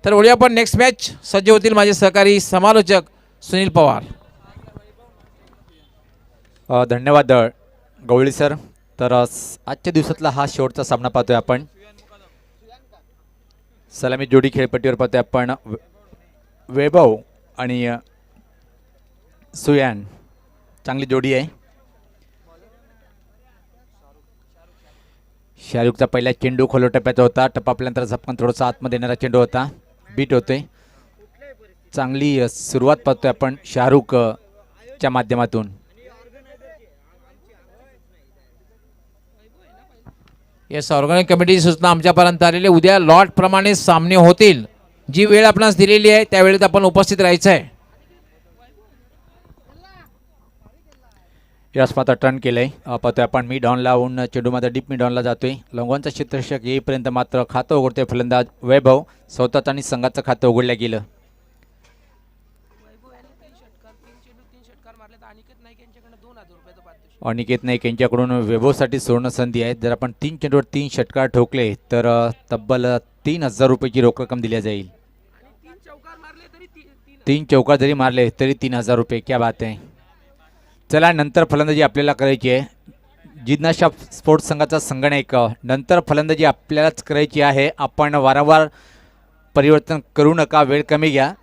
तर वळूया आपण नेक्स्ट मॅच. सज्ज होतील माझे सहकारी समालोचक सुनील पवार. धन्यवाद गवळी सर. तर आजच्या दिवसातला हा शेवटचा सामना पाहतोय आपण. सलामी जोडी खेळपट्टीवर पाहतोय आपण वैभव आणि सुयान. चांगली जोडी आहे. शाहरुखचा पहिला चेंडू खोलो टप्प्याचा होता. टप्पापल्यानंतर झपकन थोडासा आतमध्ये येणारा चेंडू होता. बीट होतोय. चांगली सुरुवात पाहतोय आपण शाहरुखच्या माध्यमातून. येस, ऑर्गनायझिंग कमिटीची सूचना आमच्यापर्यंत आलेली. उद्या लॉट प्रमाणे सामने होतील. जी वेळ आपणास दिलेली आहे त्या वेळेत आपण उपस्थित राहायचं आहे. यस मात्र टर्न केलंय. पाहतोय आपण मिड ऑन लावून चेंडू मात्र डीप मिड ऑनला जातोय. लॉंगॉनचा क्षेत्ररक्षक येईपर्यंत मात्र खातं उघडतोय फलंदाज वैभव. स्वतःच आणि संघाचं खातं उघडलं गेलं. अनिकेत नाईक यांच्याकडून वैभवसाठी सुवर्ण संधी आहे. जर आपण 3 चेंडूवर 3 षटकार ठोकले तर तब्बल 3,000 रुपयाची रोख रक्कम दिली जाईल. 3 चौकार जरी मारले तरी 3,000 रुपये. क्या बात आहे. चला, नंतर फलंदाजी आपल्याला करायची आहे. जिज्ञासा स्पोर्ट्स संघाचा संगणक नंतर फलंदाजी आपल्यालाच करायची आहे. आपण वारंवार परिवर्तन करू नका. वेळ कमी घ्या.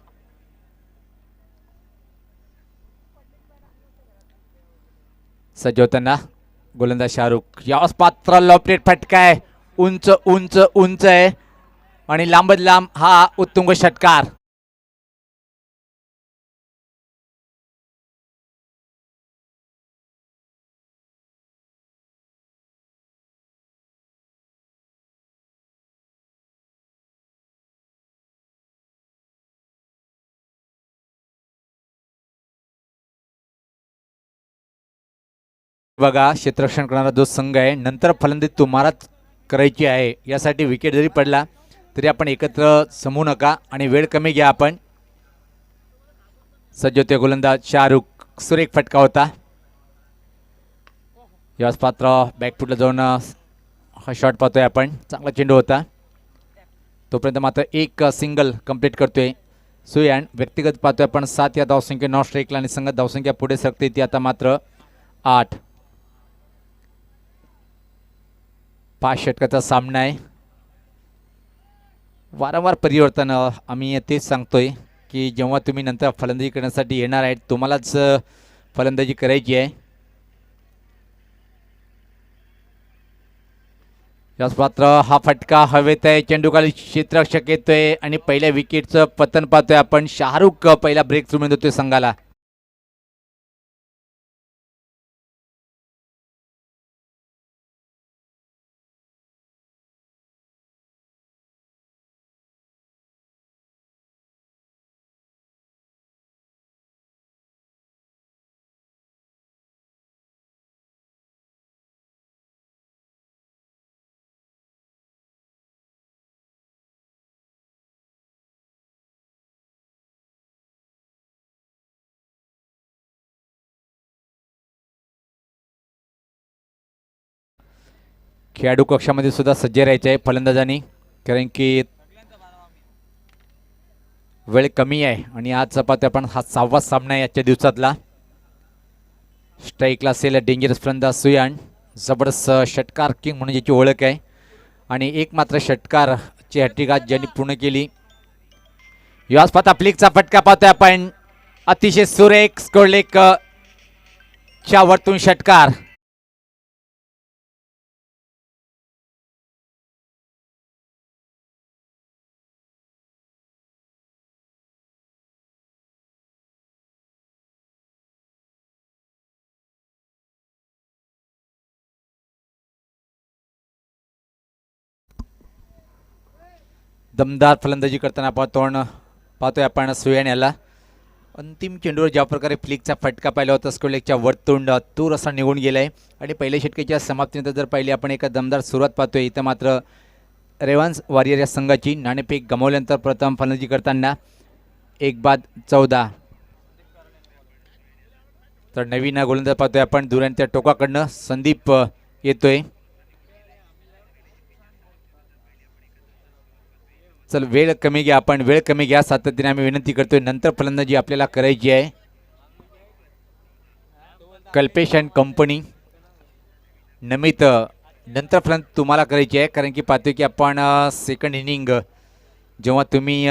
सज्ज होताना गोलंदाज शाहरुख. यावेळेस पात्र लॉपलेट फटका आहे. उंच उंच उंच आहे आणि लांबच लांब हा उत्तुंग षटकार. बघा, क्षेत्ररक्षण करणारा जो संघ आहे नंतर फलंदाजी तुम्हालाच करायची आहे. यासाठी विकेट जरी पडला तरी आपण एकत्र समू नका आणि वेळ कमी घ्या. आपण सज्ज होते गोलंदाज शाहरुख. सुरेख फटका होता. यास पात्र बॅकफुटला जाऊन हा शॉट पाहतोय आपण. चांगला चेंडू होता. तोपर्यंत मात्र एक सिंगल कंप्लीट करतोय सुयान. व्यक्तिगत पाहतोय आपण 7 या धावसंख्या नॉट स्ट्राईकला आणि संघ धावसंख्या पुढे सरकते ती आता मात्र 8. 5 षटकाचा सामना आहे. वारंवार परिवर्तन आम्ही तेच सांगतोय की जेव्हा तुम्ही नंतर फलंदाजी करण्यासाठी येणार आहेत तुम्हालाच फलंदाजी करायची आहे. याच मात्र हा फटका हवेत आहे. चेंडूखाली क्षेत्ररक्षक येतोय आणि पहिल्या विकेटचं पतन पाहतोय आपण. शाहरुख पहिला ब्रेक थ्रू मिळतोय संघाला. खेळाडू कक्षामध्ये सुद्धा सज्ज राहायचे आहे फलंदाजांनी, कारण की वेळ कमी आहे आणि आज पाहतोय आपण हा 6वा सामना आहे आजच्या दिवसातला. स्ट्राईकला असेल डेंजरस फलंदाज सुयान. जबरदस्त षटकार किंग म्हणून ज्याची ओळख आहे आणि एक मात्र षटकारची हॅट्रिक आज ज्यांनी पूर्ण केली. याच पाहता फ्लिकचा फटका पाहतोय आपण. अतिशय सुरेख स्कोरलेक च्या वरतून षटकार. दमदार फलंदाजी करताना पाहतोय आपण सुयान याला. अंतिम चेंडूवर ज्या प्रकारे फ्लिकचा फटका पाहिला होता स्कोरलेगच्या वरतून दूर असा निघून गेलाय आणि पहिल्या षटकाच्या समाप्तीनंतर जर पाहिली आपण एका दमदार सुरुवात पाहतोय. इथं मात्र रेव्हन्स वॉरियर या संघाची नाणेफेक गमावल्यानंतर प्रथम फलंदाजी करताना 1 बाद 14. तर नवीन गोलंदाज पाहतोय आपण दुरान त्या टोकाकडनं संदीप येतोय. चल वेळ कमी घ्या, आपण वेळ कमी घ्या, सातत्याने आम्ही विनंती करतोय. नंतर फलंदाजी आपल्याला करायची आहे. कल्पेश अँड कंपनी नमित नंतर फलंदाजी तुम्हाला करायची आहे, कारण की पाहतोय की आपण सेकंड इनिंग जेव्हा तुम्ही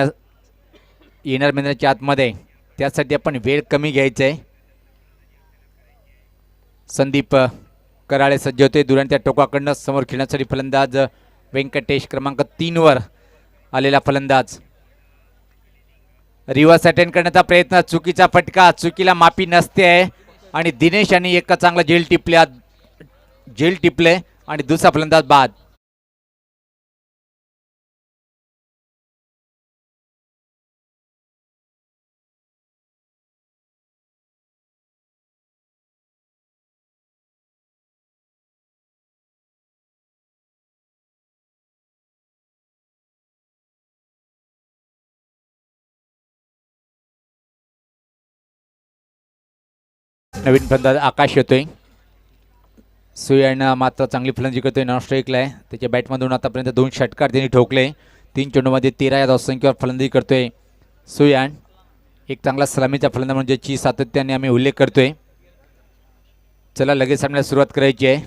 येणार मैदानाच्या आतमध्ये, त्यासाठी आपण वेळ कमी घ्यायचा आहे. संदीप कराळे सज्ज होते. दुरान त्या टोकाकडनं समोर खेळण्यासाठी फलंदाज व्यंकटेश क्रमांक 3 वर आलेला फलंदाज. रिव्हर्स अटेंड करण्याचा प्रयत्न, चुकीचा फटका, चुकीला माफी नसते आहे. आणि दिनेश यांनी एक चांगला झेल टिपले आणि दुसरा फलंदाज बाद. नवीन फलंदाज आकाश येतोय. सुयानं मात्र चांगली फलंदाजी करतोय, नॉन स्ट्राईकला आहे. त्याच्या बॅटमधून आतापर्यंत 2 षटकार त्यांनी ठोकले. 3 चेंडूमध्ये 13 या धावसंख्येवर फलंदाजी करतोय सुयान. एक चांगला सलामीचा फलंदाज म्हणजे सातत्याने आम्ही उल्लेख करतोय. चला लगेच सामन्याला सुरुवात करायची आहे.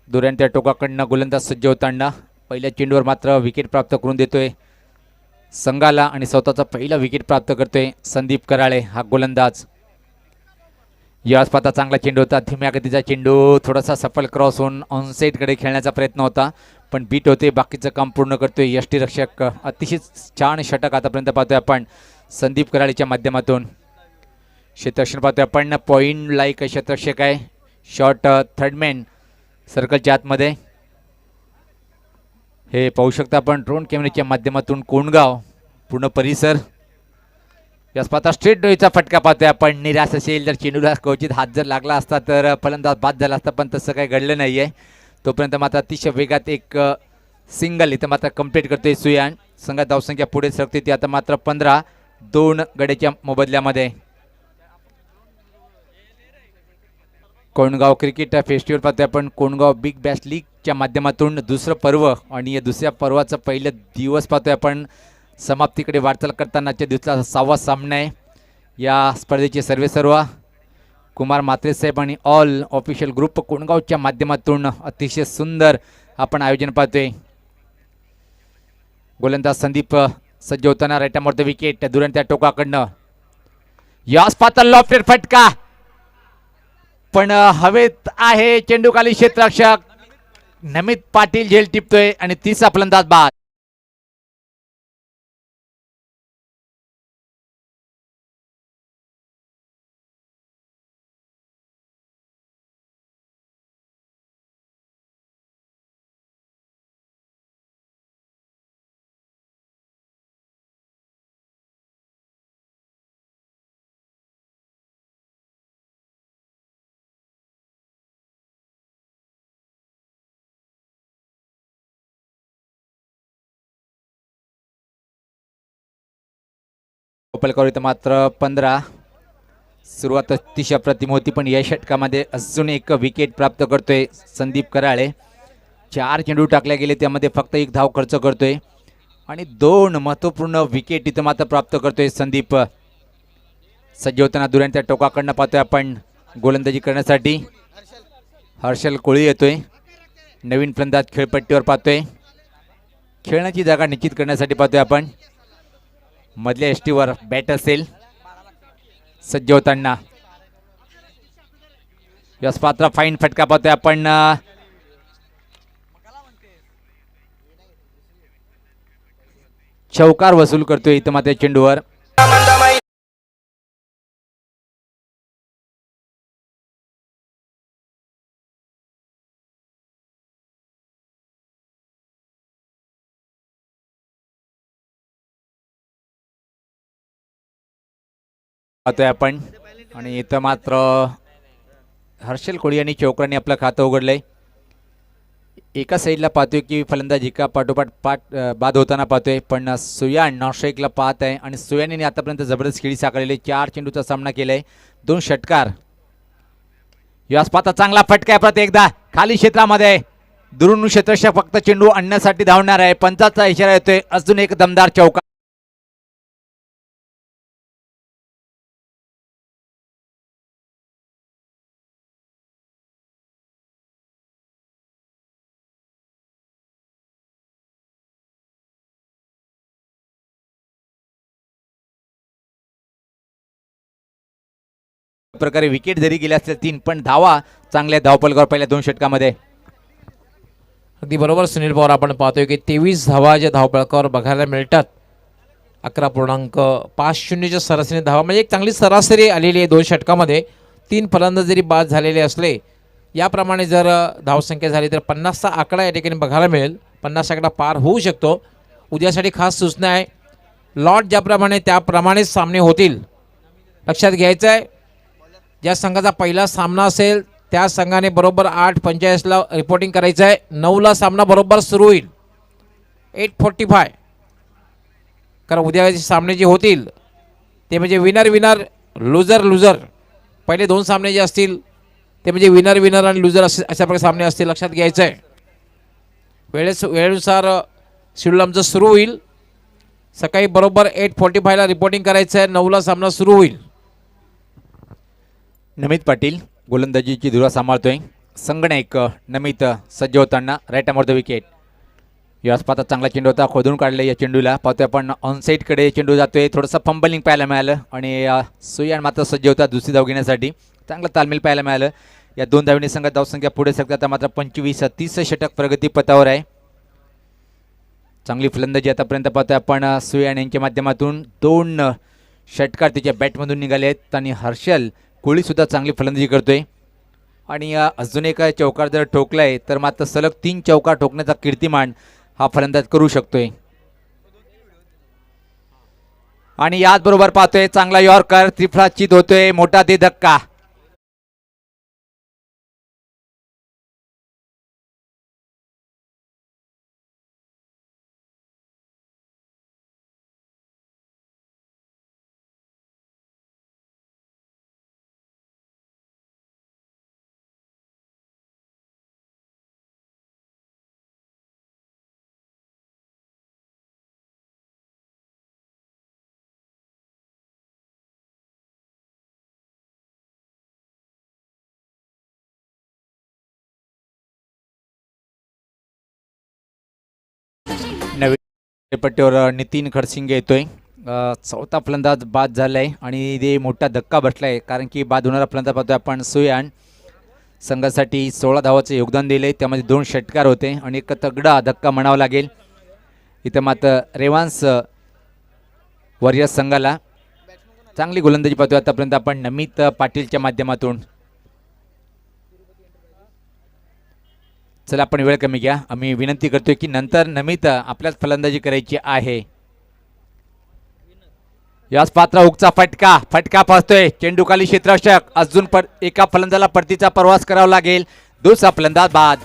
दुरान त्या टोकाकडनं गोलंदाज सज्ज होताना पहिल्या चेंडूवर मात्र विकेट प्राप्त करून देतोय संघाला आणि स्वतःचा पहिला विकेट प्राप्त करतोय संदीप कराळे हा गोलंदाज. याच पाता चांगला चेंडू होता, धीम्या गतीचा चेंडू, थोडासा सफल क्रॉस होऊन ऑनसाईडकडे खेळण्याचा प्रयत्न होता, पण बीट होते, बाकीचं काम पूर्ण करतोय यष्टीरक्षक. अतिशय छान षटक आतापर्यंत पाहतोय आपण संदीप कराळेच्या माध्यमातून. क्षेत्ररक्षण पाहतोय आपण, पॉइंट लाईक क्षेत्ररक्षक आहे. शॉट थर्डमॅन सर्कलच्या आतमध्ये हे पाहू शकता आपण ड्रोन कॅमेऱ्याच्या माध्यमातून कोंडगाव पूर्ण परिसर. या पाहता स्ट्रेट डोईचा फटका पाहतोय आपण. निराश असेल जर चेंडूला क्वचित हात जर लागला असता तर फलंदाज बाद झाला असता, पण तसं काही घडलं नाहीये. तोपर्यंत मात्र अतिशय वेगात एक सिंगल इथं मात्र कंप्लीट करतोय सुयान. संघात धावसंख्या पुढे सरकते ती आता मात्र 15, 2 गड्याच्या मोबदल्यामध्ये. कोंडगाव क्रिकेट फेस्टिवल पाहतोय आपण. कोंडगाव बिग बॅश लीगच्या माध्यमातून दुसरं पर्व आणि या दुसऱ्या पर्वाचं पहिलं दिवस पाहतोय आपण. समाप्तीकडे वाटचाल करतानाच्या दिवसाचा 6वा सामना आहे या स्पर्धेचे. सर्व कुमार म्हात्रे साहेब आणि ऑल ऑफिशियल ग्रुप कोंडगावच्या माध्यमातून अतिशय सुंदर आपण आयोजन पाहतोय. गोलंदाज संदीप सज्ज होताना राईटामोरचं विकेट दुरान त्या टोकाकडनं. यास पातळ लॉफ्टेड फटका, पण हवेत आहे चेंडू खाली. क्षेत्ररक्षक नमित पाटील झेल टिपतोय आणि तिसरा फलंदाज बाद. कोपलकर इथं मात्र 15. सुरुवात अतिशय अप्रतिम होती, पण या षटकामध्ये अजून एक विकेट प्राप्त करतोय संदीप कराळे. 4 चेंडू टाकले गेले, त्यामध्ये फक्त 1 धाव खर्च करतोय आणि 2 महत्वपूर्ण विकेट इथं मात्र प्राप्त करतोय संदीप. सज्ज होताना दुरान त्या टोकाकडनं पाहतोय आपण गोलंदाजी करण्यासाठी हर्षल कोळी येतोय. नवीन फलंदाज खेळपट्टीवर पाहतोय. खेळण्याची जागा निश्चित करण्यासाठी पाहतोय आपण. मधल्या एसटीवर बॅट असेल सज्ज होताना. यस पात्र फाईन फटका पाहतोय आपण. चौकार वसूल करतोय इथं मात्र चेंडूवर. पाहतोय आपण आणि इथं मात्र हर्षल कोळी यांनी चौकरांनी आपलं खातं उघडलंय. एका साईडला पाहतोय की फलंदाज एका पाठोपाठ बाद होताना पाहतोय, पण सुयान नॉस्ट्राईकला पाहत आहे आणि सुयाने आतापर्यंत जबरदस्त खेळी साकारलेली. 4 चेंडूचा सामना केलाय, 2 षटकार. यास पाहता चांगला फटका आहे परत एकदा खाली क्षेत्रामध्ये. दुरून क्षेत्ररक्षक फक्त चेंडू आणण्यासाठी धावणार आहे. पंचाचा इशारा येतोय. अजून एक दमदार चौका. प्रकारे विकेट जरी गेल्या असतील 3 पण धावा चांगल्या धावपलकावर पहिल्या 2 षटकामध्ये. अगदी बरोबर सुनील पवार, आपण पाहतोय की 23 धावा ज्या धावपळकावर बघायला मिळतात. 11.50च्या सरासरी धावा म्हणजे एक चांगली सरासरी आलेली आहे 2 षटकामध्ये. 3 फलंदाज जरी बाद झालेले असले, याप्रमाणे जर धावसंख्या झाली तर 50चा आकडा या ठिकाणी बघायला मिळेल. 50 आकडा पार होऊ शकतो. उद्यासाठी खास सूचना आहे, लॉट ज्याप्रमाणे त्याप्रमाणेच सामने होतील. लक्षात घ्यायचं आहे, ज्या संघाचा पहिला सामना असेल त्या संघाने बरोबर 8:45ला रिपोर्टिंग करायचं आहे. 9ला सामना बरोबर सुरू होईल. 8:45. कारण उद्याचे सामने जे होतील ते म्हणजे विनर विनर लुझर लुझर. पहिले 2 सामने जे असतील ते म्हणजे विनर विनर आणि लुझर अशा प्रकारे सामने असतील. लक्षात घ्यायचं आहे. वेळेनुसार शेड्यूल आमचं सुरू होईल. सकाळी बरोबर 8:45ला रिपोर्टिंग करायचं आहे. 9ला सामना सुरू होईल. नमित पाटील गोलंदाजीची धुरा सांभाळतोय. संगणक नमित सज्ज होताना राईट आर्म द विकेट. याच पाहता चांगला चेंडू होता, खोदून काढले या चेंडूला. पाहतोय आपण ऑनसाईडकडे चेंडू जातोय. थोडंसं फंबलिंग पाहायला मिळालं आणि सुयान मात्र सज्ज होता दुसरी धाव घेण्यासाठी. चांगलं तालमेल पाहायला मिळालं. या 2 धावणी संघात धावसंख्या पुढे सरकतात. मात्र 25-30 षटक प्रगती पथावर आहे. चांगली फलंदाजी आतापर्यंत पाहतोय आपण सुयान यांच्या माध्यमातून. 2 षटकार त्याच्या बॅटमधून निघाले आहेत आणि हर्षल कोळी सुद्धा चांगली फलंदाजी करतोय. आणि अजून एक चौकार जर ठोकलाय तर मात्र सलग 3 चौकार ठोकण्याचा कीर्तिमान हा फलंदाज करू शकतोय. आणि याचबरोबर पाहतोय चांगला यॉर्कर त्रिफळाचित होतोय. मोठा दे धक्का. नवीन पट्टीवर नितीन खडसिंगे येतोय. चौथा फलंदाज बाद झालाय आणि ते मोठा धक्का बसलाय. कारण की बाद होणारा फलंदाज पाहतोय आपण सुयान. संघासाठी 16 धावाचे योगदान दिले. त्यामध्ये 2 षटकार होते आणि एक तगडा धक्का म्हणावा लागेल. इथं मात्र रेवान्स वॉरियर्स संघाला चांगली गोलंदाजी पाहतोय आतापर्यंत आपण नमित पाटीलच्या माध्यमातून. चला आपण वेळ कमी घ्या. आम्ही विनंती करतोय की नंतर नमित आपल्याच फलंदाजी करायची आहे. याच पात्र हुकचा फटका फसतोय. चेंडू खाली क्षेत्ररक्षक. अजून एका फलंदाजाला परतीचा प्रवास करावा लागेल. दुसरा फलंदाज बाद.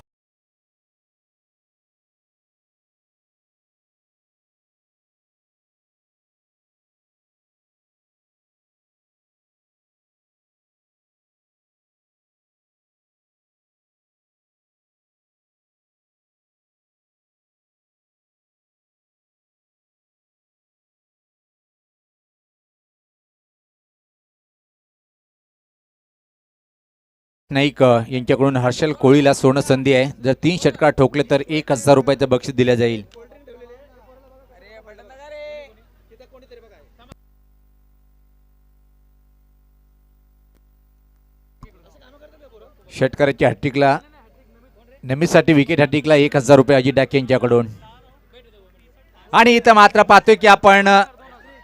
नाईक यांच्याकडून हर्षल कोळीला सोनं संधी आहे. जर 3 षटकार ठोकले तर 1000 रुपयाचं बक्षीस दिलं जाईल. षटकाराच्या हॅट्रिकला नमीसाठी विकेट हॅट्रिकला 1000 रुपये अजित डाके यांच्याकडून. आणि इथं मात्र पाहतोय की आपण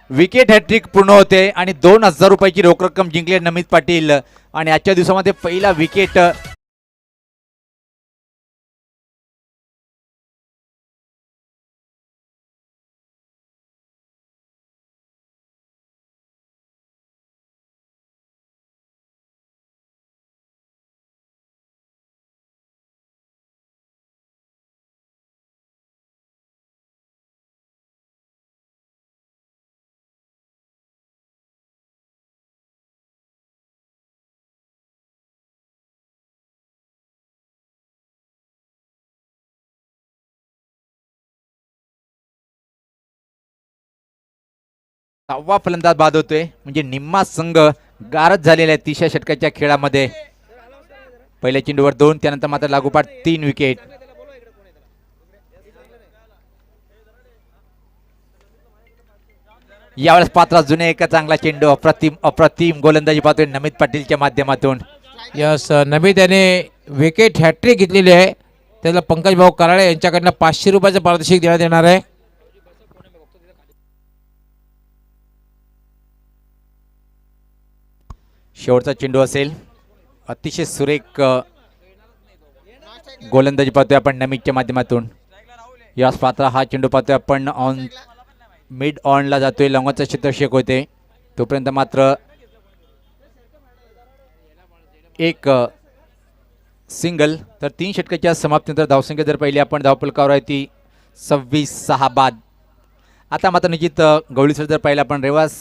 विकेट हॅट्रिक पूर्ण होते आणि 2000 रुपयाची रोख रक्कम जिंकली नमित पाटील. आणि आजच्या दिवसामध्ये पहिला विकेट 6वा फलंदाज बाद होतोय म्हणजे निम्मा संघ गारद झालेला आहे 30 षटकाच्या खेळामध्ये. पहिल्या चेंडूवर 2, त्यानंतर मात्र लागोपाठ 3 विकेट. यावेळेस पात्र जुने एका चांगला चेंडू, अप्रतिम गोलंदाजी पाहतोय नमित पाटीलच्या माध्यमातून. यस नमित याने विकेट हॅट्रिक घेतलेली आहे. त्याला पंकज भाऊ कराळे यांच्याकडनं 500 रुपयाचं पारितोषिक देण्यात येणार आहे. शेवटचा चेंडू असेल. अतिशय सुरेख गोलंदाजी पाहतोय आपण नमितच्या माध्यमातून. यास पात्र हा चेंडू पाहतोय आपण ऑन मिड ऑनला जातोय. लॉंगचा क्षेत्रक्षक होते तोपर्यंत मात्र एक सिंगल. तर 3 षटकाच्या समाप्तीनंतर धावसंख्या जर पहिली आपण धावफलकावर आहे ती 26-6 बाद. आता मात्र निश्चित गवळी सर जर पाहिलं आपण रेवास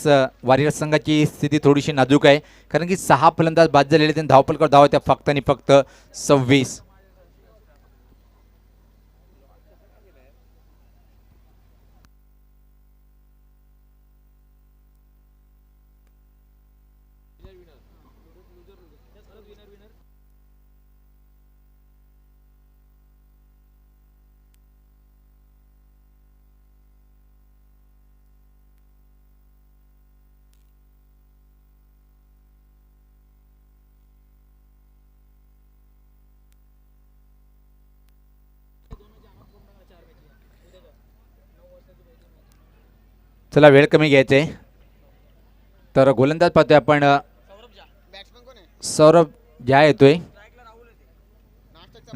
वॉरियर्स संघाची स्थिती थोडीशी नाजूक आहे, कारण की 6 फलंदाज बाद झालेले त्यांनी धावफलकावर धावा त्या फक्त आणि फक्त 26. चला वेळ कमी घ्यायचे तर गोलंदाज पाहतोय आपण सौरभ झा येतोय.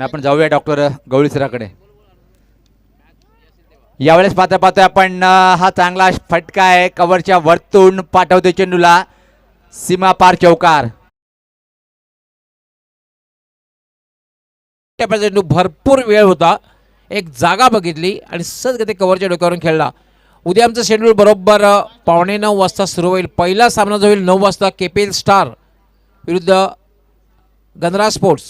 आपण जाऊया डॉक्टर गवळी सराकडे. यावेळेस पाहतोय आपण हा चांगला फटका आहे. कव्हरच्या वरतून पाठवतोय चेंडूला सीमा पार चौकार. चेंडू भरपूर वेळ होता, एक जागा बघितली आणि सहज ते कव्हरच्या डोक्यावरून खेळला. उद्या आमचं शेड्यूल बरोबर 9:15 वाजता सुरू होईल. पहिला सामना जो होईल 9 वाजता केपीएल स्टार विरुद्ध गंधरा स्पोर्ट्स.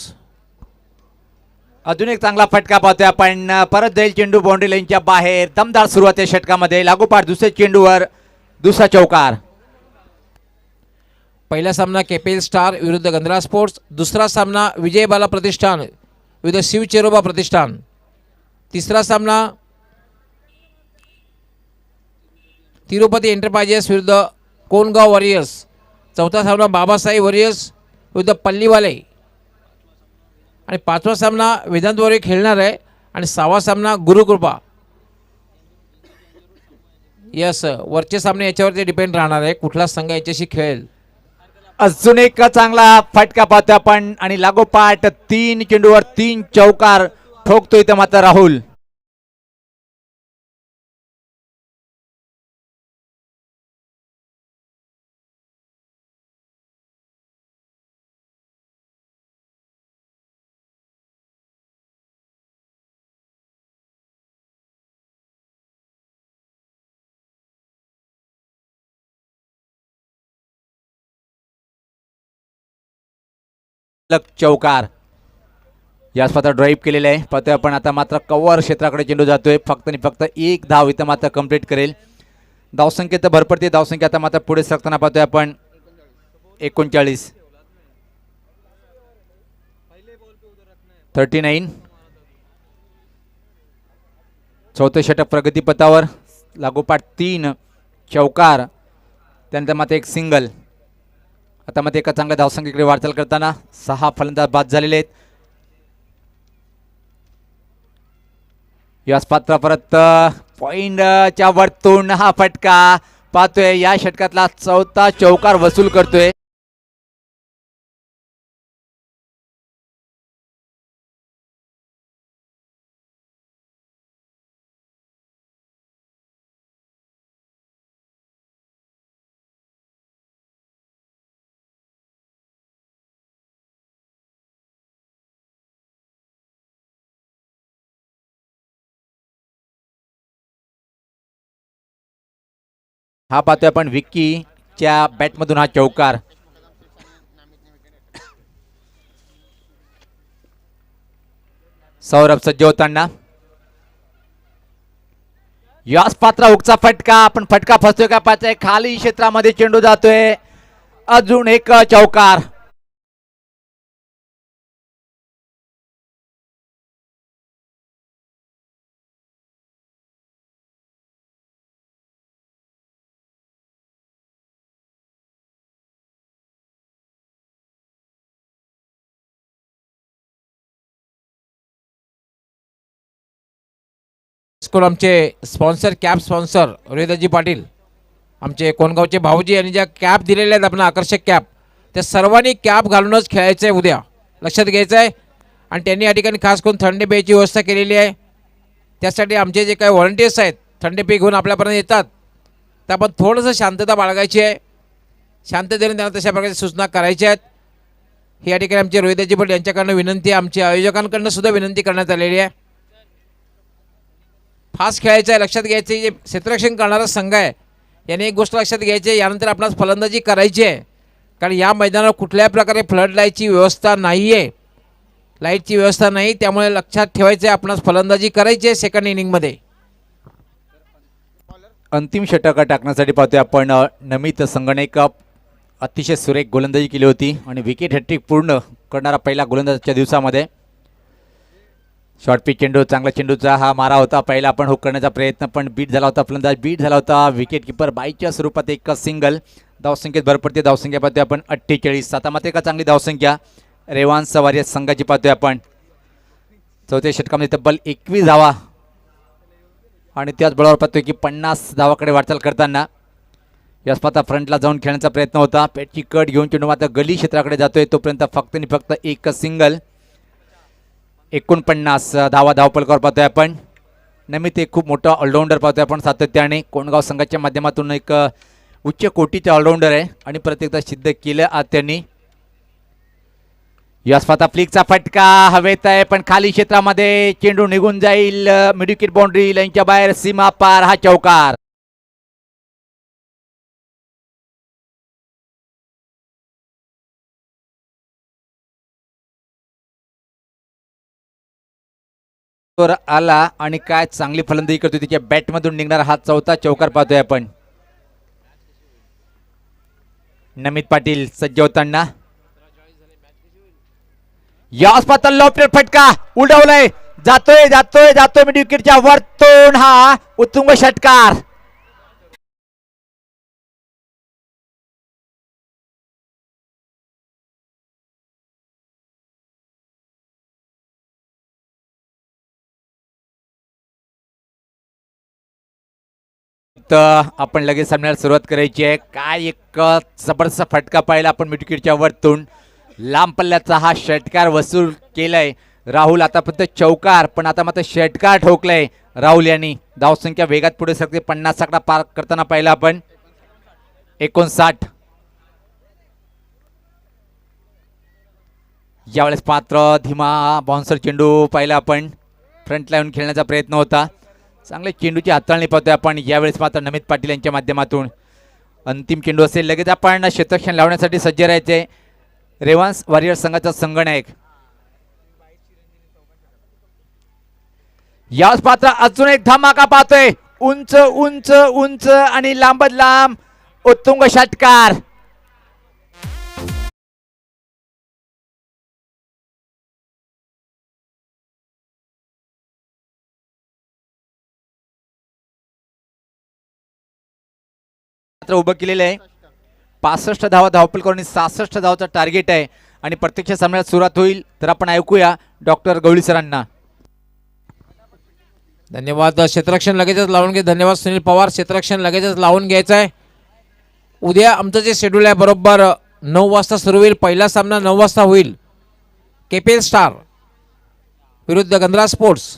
अजून एक चांगला फटका पाहतोय आपण. परत जाईल चेंडू बाउंड्री लाईनच्या बाहेर. दमदार सुरुवात आहे षटकामध्ये. लागोपाठ दुसऱ्या चेंडूवर दुसरा चौकार. पहिला सामना केपीएल स्टार विरुद्ध गंधरा स्पोर्ट्स. दुसरा सामना विजयबाला प्रतिष्ठान विरुद्ध शिवचेरोबा प्रतिष्ठान. तिसरा सामना तिरुपती एंटरप्राइजेस विरुद्ध कोनगाव वॉरियर्स. चौथा सामना बाबासाहेब वॉरियर्स विरुद्ध पल्लीवाले. आणि 5वा सामना वेदांत वॉरियर खेळणार आहे. आणि 6वा सामना गुरुकृपा. यस वरचे सामने याच्यावरती डिपेंड राहणार आहे कुठला संघ याच्याशी खेळेल. अजून एक चांगला फटका पाहतोय आपण आणि लागोपाठ 3 चेंडूवर 3 चौकार ठोकतोय इथं मात्र राहुल. चौकार. याच पात्र ड्राईव्ह केलेलं आहे पाहतोय आपण. आता मात्र कव्हर क्षेत्राकडे चेंडू जातोय. फक्त आणि फक्त 1 धाव इथं मात्र कंप्लीट करेल. धावसंख्येत तर भर पडते. धावसंख्या आता मात्र पुढे सरकताना पाहतोय आपण 39 39. चौथे षटक प्रगतीपथावर. लागोपाठ 3 चौकार त्यानंतर मात्र 1 सिंगल. आता मध्ये एका चांगल्या धावसंख्येकडे वाटचाल करताना 6 फलंदाज बाद झालेले आहेत. यास पात्र परत पॉइंटच्या वरतून हा फटका पाहतोय. या षटकातला 4था चौकार वसूल करतोय. हा पाहतोय आपण विक्कीच्या बॅटमधून हा चौकार. सौरभ सज्ज होताना याच पात्र हुकचा फटका, पण फटका फसतोय का पाहताय, खाली क्षेत्रामध्ये चेंडू जातोय, अजून एक चौकार. स्कूल आमचे स्पॉन्सर कॅप स्पॉन्सर रोहिदाजी पाटील आमचे कोणगावचे भाऊजी यांनी ज्या कॅप दिलेल्या आहेत आपण आकर्षक कॅप, त्या सर्वांनी कॅप घालूनच खेळायचं आहे उद्या, लक्षात घ्यायचं आहे. आणि त्यांनी या ठिकाणी खास करून थंडी पेयची व्यवस्था केलेली आहे. त्यासाठी आमचे जे काही व्हॉलंटियर्स आहेत थंडी पेय घेऊन आपल्यापर्यंत येतात, तर आपण थोडंसं शांतता बाळगायची आहे, शांततेने त्यांना तशा प्रकारच्या सूचना करायच्या आहेत. ही या ठिकाणी आमचे रोहिदाजी पाटील यांच्याकडनं विनंती आहे, आमच्या आयोजकांकडनं सुद्धा विनंती करण्यात आलेली आहे. फास्ट खेळायचं आहे, लक्षात घ्यायचं आहे. जे क्षेत्ररक्षण करणारा संघ आहे याने एक गोष्ट लक्षात घ्यायची आहे, यानंतर आपणास फलंदाजी करायची आहे. कारण या मैदानावर कुठल्याही प्रकारे फ्लड लाईटची व्यवस्था नाही आहे, लाईटची व्यवस्था नाही, त्यामुळे लक्षात ठेवायचं आहे आपणास फलंदाजी करायची आहे सेकंड इनिंगमध्ये. अंतिम षटक टाकण्यासाठी पाहतोय आपण नमित संगणक अतिशय सुरेख गोलंदाजी केली होती आणि विकेट हॅट्रिक पूर्ण करणारा पहिला गोलंदाजच्या दिवसामध्ये. शॉर्ट पिच चेंडू, चांगला चेंडूचा हा मारा होता, पहिला आपण हुक करण्याचा प्रयत्न पण बीट झाला होता, फलंदाज बीट झाला होता. विकेट किपर बाईच्या स्वरूपात एक सिंगल. धावसंख्येत भर पडते, धावसंख्या पाहतोय आपण 48. आता मात्र एका चांगली धावसंख्या रेवान्स वॉरियर्स संघाची पाहतोय आपण. चौथ्या षटकामध्ये तब्बल 21 धावा आणि त्याच बळावर पाहतोय की 50 धावाकडे वाटचाल करताना याच पाहता फ्रंटला जाऊन खेळण्याचा प्रयत्न होता. पेटची कट घेऊन चेंडू मात्र गली क्षेत्राकडे जातोय, तोपर्यंत फक्त आणि फक्त एक सिंगल. 49 धावा धावपलकावर पाहतोय आपण. नमित एक खूप मोठा ऑलराऊंडर पाहतोय आपण सातत्याने. कोणगाव संघाच्या माध्यमातून एक उच्च कोटीचे ऑलराऊंडर आहे आणि प्रत्येकदा सिद्ध केलं आज त्यांनी. याच पाहता फ्लिकचा फटका हवेत आहे, पण खाली क्षेत्रामध्ये चेंडू निघून जाईल. मिडविकेट बाउंड्री लाईनच्या बाहेर, सीमा पार, हा चौकार. आला आणि काय चांगली फलंदाजी करतोय, तिच्या बॅटमधून निघणारा हा चौथा चौकार पाहतोय आपण. नमित पाटील सज्ज होताना याच पाहता लॉफ्टेड फटका उडवलाय, जातोय जातोय जातोय मिड विकेटच्या वरतून, हा उत्तुंग षटकार. आपण लगेच सामन्याला सुरुवात करायची आहे. काय एक जबरदस्त फटका पाहिला आपण मिड विकेटच्या वरतून, लांब पल्ल्याचा हा षटकार वसूल केलाय राहुल. आतापर्यंत चौकार, पण आता मात्र षटकार ठोकलाय राहुल यांनी. धावसंख्या वेगात पुढे सरकते, 50 आकडा पार करताना पाहिला आपण. 59 यावेळेस पात्र धीमा बाउन्सर चेंडू पाहिला आपण. फ्रंट लाईन खेळण्याचा प्रयत्न होता, चांगले चेंडूची हाताळणी पाहतोय आपण. यावेळेस मात्र नमित पाटील यांच्या माध्यमातून अंतिम चेंडू असेल. लगेच आपण क्षेत्ररक्षण लावण्यासाठी सज्ज राहायचे. रेवान्स वॉरियर्स संघाचा संगणक याच पात्र अजून एक धमाका पाहतोय. उंच उंच उंच आणि लांबत लांब उत्तुंग षटकार. उभं केलेलं आहे. 65 धावा धावपल करून 66 धावाचं टार्गेट आहे आणि प्रत्यक्ष सामन्यात सुरुवात होईल. तर आपण ऐकूया डॉक्टर गवळी सरांना. धन्यवाद. क्षेत्ररक्षण लगेचच लावून घे. धन्यवाद सुनील पवार. क्षेत्ररक्षण लगेचच लावून घ्यायचं आहे. उद्या आमचं जे शेड्यूल आहे बरोबर 9 वाजता सुरू होईल. पहिला सामना 9 वाजता होईल. केपीएल स्टार विरुद्ध गंधरा स्पोर्ट्स.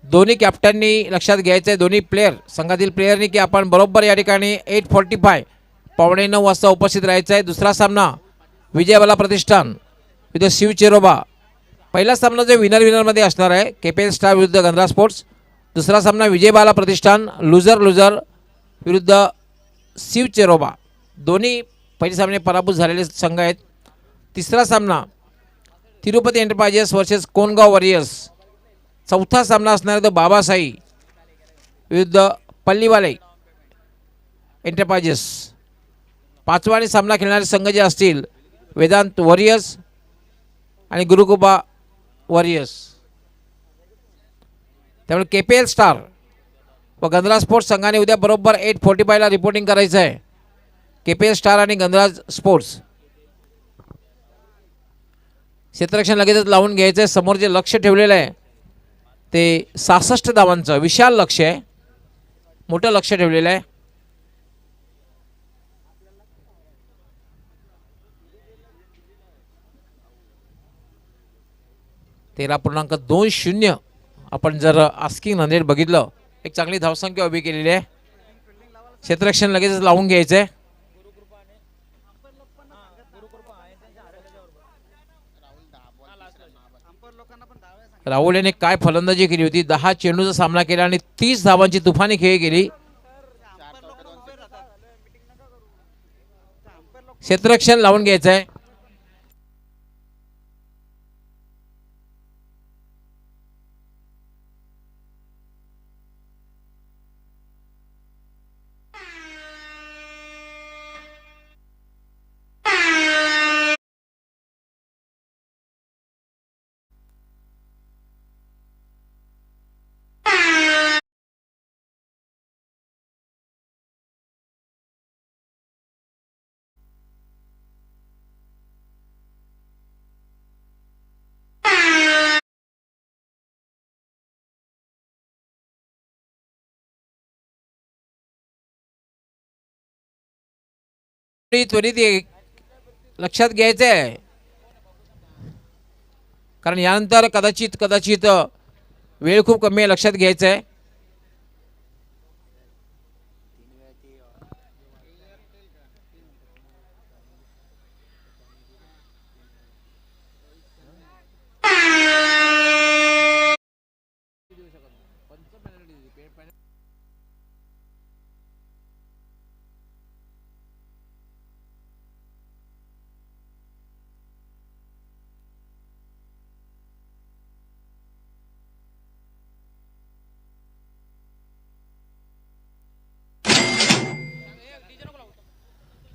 दोन्ही कॅप्टननी लक्षात घ्यायचं आहे, दोन्ही प्लेयर संघातील प्लेयरनी, की आपण बरोबर या ठिकाणी 8:45 पावणे 9 वाजता उपस्थित राहायचं आहे. दुसरा सामना विजयबाला प्रतिष्ठान विरुद्ध शिव चेरोबा. पहिला सामना जो विनरमध्ये असणार आहे केपीएल स्टार विरुद्ध गंधरा स्पोर्ट्स. दुसरा सामना विजयबाला प्रतिष्ठान लुझर विरुद्ध शिव चेरोबा. दोन्ही पहिले सामने पराभूत झालेले संघ आहेत. तिसरा सामना Tirupati enterprises versus Kongaon warriors. चौथा सामना असणार आहे तो बाबासाई विरुद्ध पल्लीवाले एंटरप्राइजेस. पाचवा आणि सामना खेळणारे संघ जे असतील वेदांत वॉरियर्स आणि गुरुकृपा वॉरियर्स. त्यामुळे KPL स्टार व गणराज स्पोर्ट्स संघाने उद्या बरोबर 8:45ला रिपोर्टिंग करायचं आहे. KPL स्टार आणि गणराज स्पोर्ट्स. क्षेत्ररक्षण लगेचच लावून घ्यायचं आहे. समोर जे लक्ष ठेवलेलं आहे ते 66 धावांचं विशाल लक्ष आहे, मोठं लक्ष ठेवलेलं आहे. .20 आपण जर आस्किंग रन रेट बघितलं, एक चांगली धावसंख्या उभी केलेली आहे. क्षेत्ररक्षण लगेचच लावून घ्यायचं आहे. राहुल याने काय फलंदाजी केली होती. 10 चेंडूचा सामना केला आणि 30 धावांची तुफानी खेळी केली. क्षेत्ररक्षण लावून घ्यायचं आहे. त्वरित लक्षात घ्यायचं आहे, कारण यानंतर कदाचित वेळ खूप कमी आहे. लक्षात घ्यायचं आहे.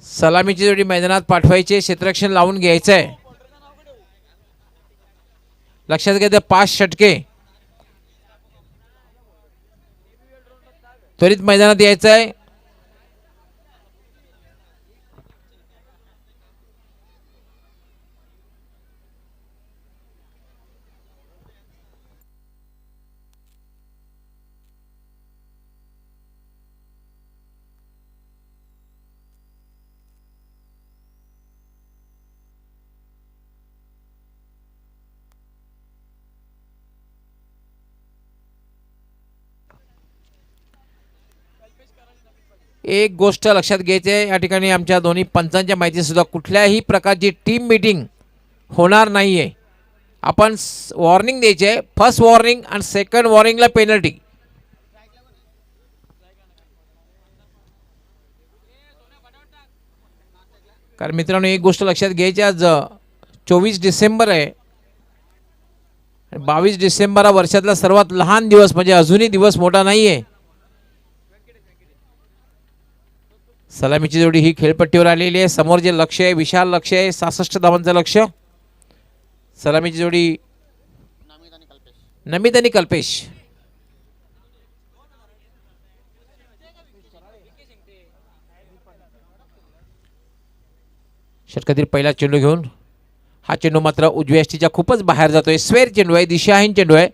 सलामीची जोडी मैदानात पाठवायची. क्षेत्ररक्षण लावून घ्यायचं आहे. लक्षात घ्यायचं 5 षटके. त्वरित मैदानात यायचं आहे. एक गोष्ट लक्षात घ्यायची आहे, या ठिकाणी आमच्या दोन्ही पंचांच्या माहिती सुद्धा कुठल्याही प्रकारची टीम मीटिंग होणार नाहीये. आपण वॉर्निंग द्यायचे आहे. फर्स्ट वॉर्निंग आणि सेकंड वॉर्निंगला पेनल्टी. कारण मित्रांनो एक गोष्ट लक्षात घ्यायची, आज 24 डिसेंबर आहे. 22 डिसेंबर हा वर्षातला सर्वात लहान दिवस, म्हणजे अजूनही दिवस मोठा नाहीये. सलामीची जोडी ही खेळपट्टीवर आलेली आहे. समोर जे लक्ष आहे विशाल लक्ष आहे, 66 धावांचं लक्ष. सलामीची जोडी नमित आणि कल्पेश. षटकातील पहिला चेंडू घेऊन हा चेंडू मात्र उजव्या यष्टीच्या खूपच बाहेर जातोय. स्वेर चेंडू आहे, दिशाहीन चेंडू आहे.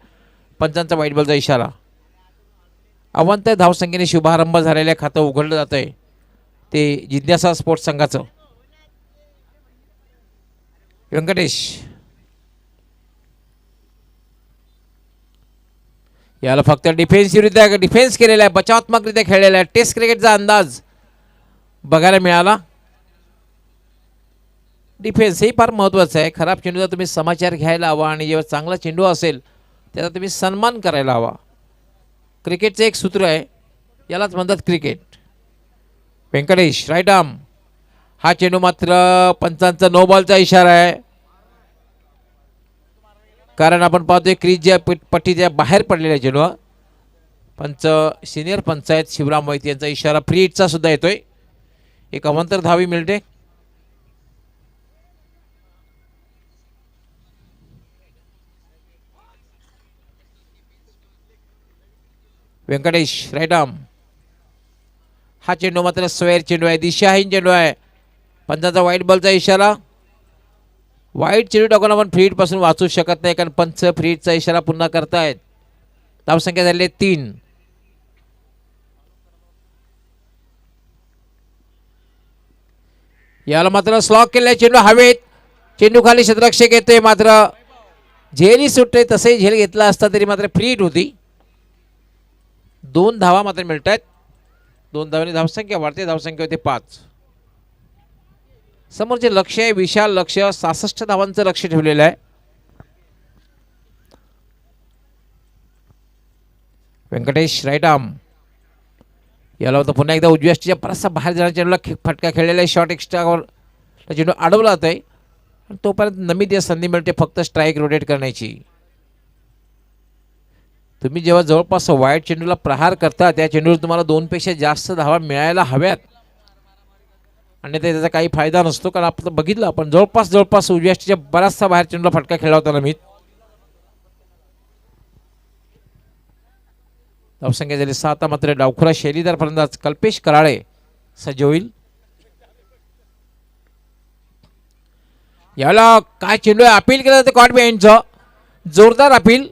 पंचांचा वाईट बॉलचा इशारा. अवंत धावसंख्येने शुभारंभ झालेल्या खातं उघडलं जात आहे ते जिज्ञासा स्पोर्ट्स संघाचं. व्यंकटेश याला फक्त डिफेन्सिव्हरित्या डिफेन्स केलेला आहे, बचावात्मकरित्या खेळलेला आहे. टेस्ट क्रिकेटचा अंदाज बघायला मिळाला. डिफेन्स हे फार महत्त्वाचं आहे. खराब चेंडूचा तुम्ही समाचार घ्यायला हवा आणि जेव्हा चांगला चेंडू असेल त्याचा तुम्ही सन्मान करायला हवा. क्रिकेटचं एक सूत्र आहे, यालाच म्हणतात क्रिकेट. Venkatesh right arm. हा चेंडू मात्र पंचांचा नो बॉलचा इशारा आहे, कारण आपण पाहतोय क्रीजच्या पट्टीच्या बाहेर पडलेला चेंडू. पंच सिनियर पंच आहेत शिवराम मोहिते यांचा इशारा फ्री हिटचा सुद्धा येतोय. एक अवंतर धावी मिळते. Venkatesh right arm. हा चेंडू मात्र स्क्वेअर चेंडू आहे, दिशाहीन चेंडू आहे. पंचाचा वाईट बॉलचा इशारा. वाईट चेंडू टाकून आपण फ्री हिट पासून वाचू शकत नाही, कारण पंच फ्री हिटचा इशारा पुन्हा करतायत. धावसंख्या झाली 3. याला मात्र स्लॉक केलाय चेंडू हवेत. चेंडू खाली क्षेत्ररक्षक येतोय, मात्र झेलही सुटते. तसे झेल घेतला असता तरी मात्र फ्री हिट होती. 2 धावा मात्र मिळत आहेत. 2 धावांनी धावसंख्या वाढते. धावसंख्या होते 5. समोरचे लक्ष आहे विशाल लक्ष, 66 धावांचं लक्ष ठेवलेलं आहे. Venkatesh right arm. याला होतं पुन्हा एकदा उजव्या स्टिच्या बराचसा बाहेर जाण्याच्या चेंडूला फटका खेळलेला आहे. शॉर्ट एक्स्ट्रावर चेंडू अडवला जात आहे. तोपर्यंत नमी संधी मिळते फक्त स्ट्राईक रोटेट करण्याची. तुम्ही जेव्हा जवळपास वाईट चेंडूला प्रहार करता त्या चेंडूवर तुम्हाला 2 पेक्षा जास्त धावा मिळायला हव्यात, आणि त्याचा काही फायदा नसतो. कारण आपण बघितलं, आपण जवळपास उजव्या स्टिच्या बराचसा बाहेर चेंडूला फटका खेळला होता नमीत. धावसंख्या झाली 7. मात्र डावखुरा शैलीदार फलंदाज कल्पेश कराळे सज्ज होईल. याला काय चेंडू आहे, अपील केलं जातं कॉट बिहाइंडचं. जोरदार अपील.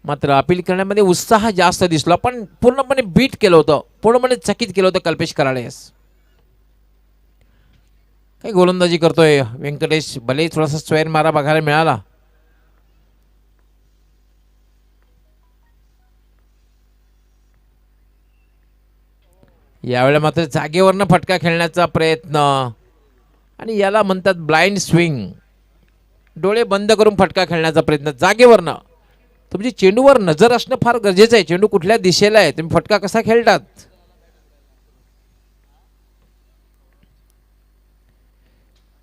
मात्र अपील करण्यामध्ये उत्साह जास्त दिसला, पण पूर्णपणे बीट केलं होतं, पूर्णपणे चकित केलं होतं कल्पेश कराळेस. काही गोलंदाजी करतोय व्यंकटेश. भले थोडासा स्क्वेअर मारा बघायला मिळाला. यावेळेला मात्र जागेवरनं फटका खेळण्याचा प्रयत्न, आणि याला म्हणतात ब्लाइंड स्विंग. डोळे बंद करून फटका खेळण्याचा प्रयत्न जागेवरनं. तुमची चेंडूवर नजर असणं फार गरजेचं आहे. चेंडू कुठल्या दिशेला आहे, तुम्ही फटका कसा खेळतात.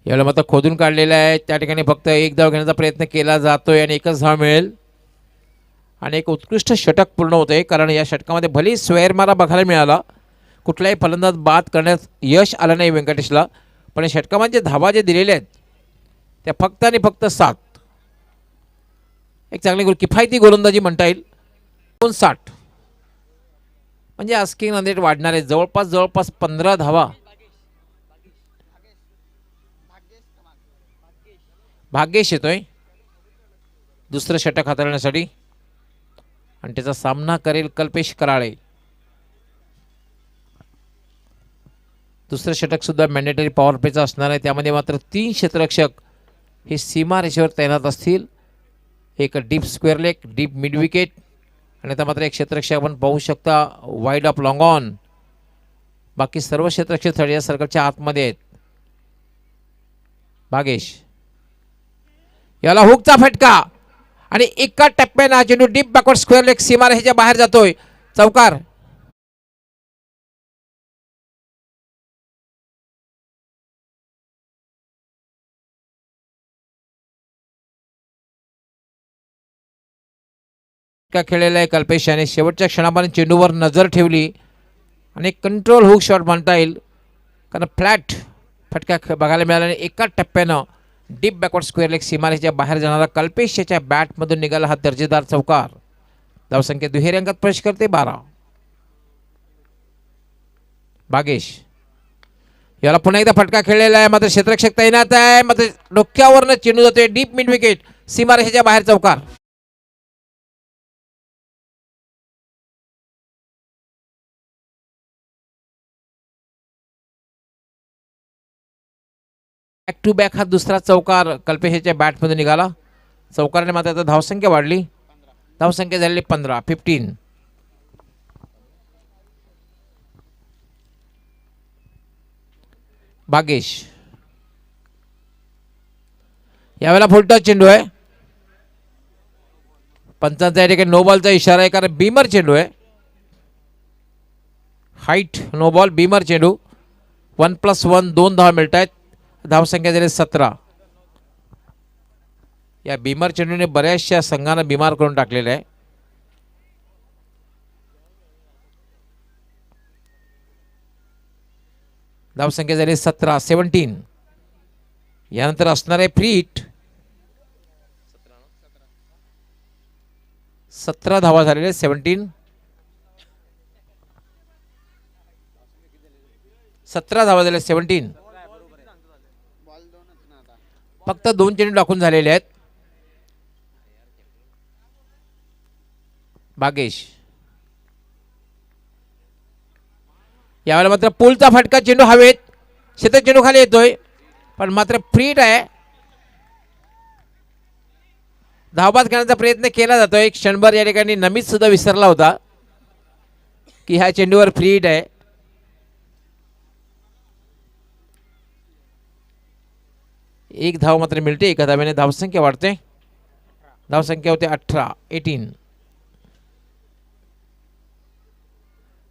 यावेळेला मात्र खोदून काढलेला आहे. त्या ठिकाणी फक्त 1 धाव घेण्याचा प्रयत्न केला जातोय आणि 1च धाव मिळेल. आणि एक उत्कृष्ट षटक पूर्ण होतंय, कारण या षटकामध्ये भले स्क्वेअर मारा बघायला मिळाला, कुठलाही फलंदाज बाद करण्यात यश आलं नाही व्यंकटेशला, पण या षटकामध्ये धावा जे दिलेले आहेत त्या फक्त आणि फक्त 7. एक चांगली किफायती गोलंदाजी म्हणता येईल. 59 म्हणजे आस्किंग रन रेट वाढणार आहे. जवळपास 15 धावा. भाग्येश येतोय दुसरं षटक हाताळण्यासाठी, आणि त्याचा सामना करेल कल्पेश कराळे. दुसरं षटक सुद्धा मॅन्डेटरी पॉवर प्लेचं असणार आहे. त्यामध्ये मात्र 3 क्षेत्ररक्षक हे सीमा रेषेवर तैनात असतील. एक deep square leg, deep mid wicket, आणि आता मात्र एक क्षेत्ररक्षक आपण पाहू शकता वाईड ऑफ लॉंग ऑन. बाकी सर्व क्षेत्ररक्षक थर्ड सर्कलच्या आतमध्ये आहेत. भागेश. याला हुकचा फटका, आणि एका टप्प्यानं हा चेंडू डीप बॅकवर्ड स्क्वेअर लेग सीमा रेषेच्या बाहेर जातोय. चौकार. का खेळलेला आहे कल्पेश याने. शेवटच्या क्षणापर्यंत चेंडूवर नजर ठेवली आणि कंट्रोल हुक शॉट म्हणता येईल, कारण फ्लॅट फटका बघायला मिळाला. आणि एका टप्प्यानं डीप बॅकवर्ड स्क्वेअर लेग सीमारेच्या बाहेर जाणारा कल्पेश याच्या बॅटमधून निघाला हा दर्जेदार चौकार. धावसंख्या दुहेरी अंकात प्रवेश करते 12. भागेश. याला पुन्हा एकदा फटका खेळलेला आहे, मात्र क्षेत्ररक्षक तैनात आहे. मात्र डोक्यावरनं चेंडू जातोय डीप मिड विकेट सीमारेषेच्या बाहेर. चौकार. बॅक टू बॅक हा दुसरा चौकार कल्पेशच्या बॅटमध्ये निघाला. चौकाराने मात्र आता धावसंख्या वाढली. धावसंख्या झालेली 15. भागेश. यावेळेला फुलटॉस चेंडू आहे. पंचांचा या ठिकाणी नो बॉलचा इशारा आहे, कारण बीमर चेंडू आहे. हाईट नो बॉल, बीमर चेंडू. 1+1 2 धावा मिळत आहेत. धावसंख्या झाली 17. या बिमार चेंडूने बऱ्याचशा संघांना बिमार करून टाकलेलं आहे. धावसंख्या झाली 17. यानंतर असणार आहे फ्री हिट. 17 धावा झालेल्या 17. 17 धावा झाल्या 17. फक्त 2 चेंडू टाकून झालेले आहेत. भागेश यावेळेला मात्र पुलचा फटका, चेंडू हवेत, शतक चेंडू खाली येतोय पण मात्र फ्री हिट आहे. धावबाद करण्याचा प्रयत्न केला जातोय. एक क्षणभर या ठिकाणी नमीत सुद्धा विसरला होता की ह्या चेंडूवर फ्री हिट आहे. एक धाव मात्र मिळते. एका धाव्याने धावसंख्या वाढते. धावसंख्या होते 18.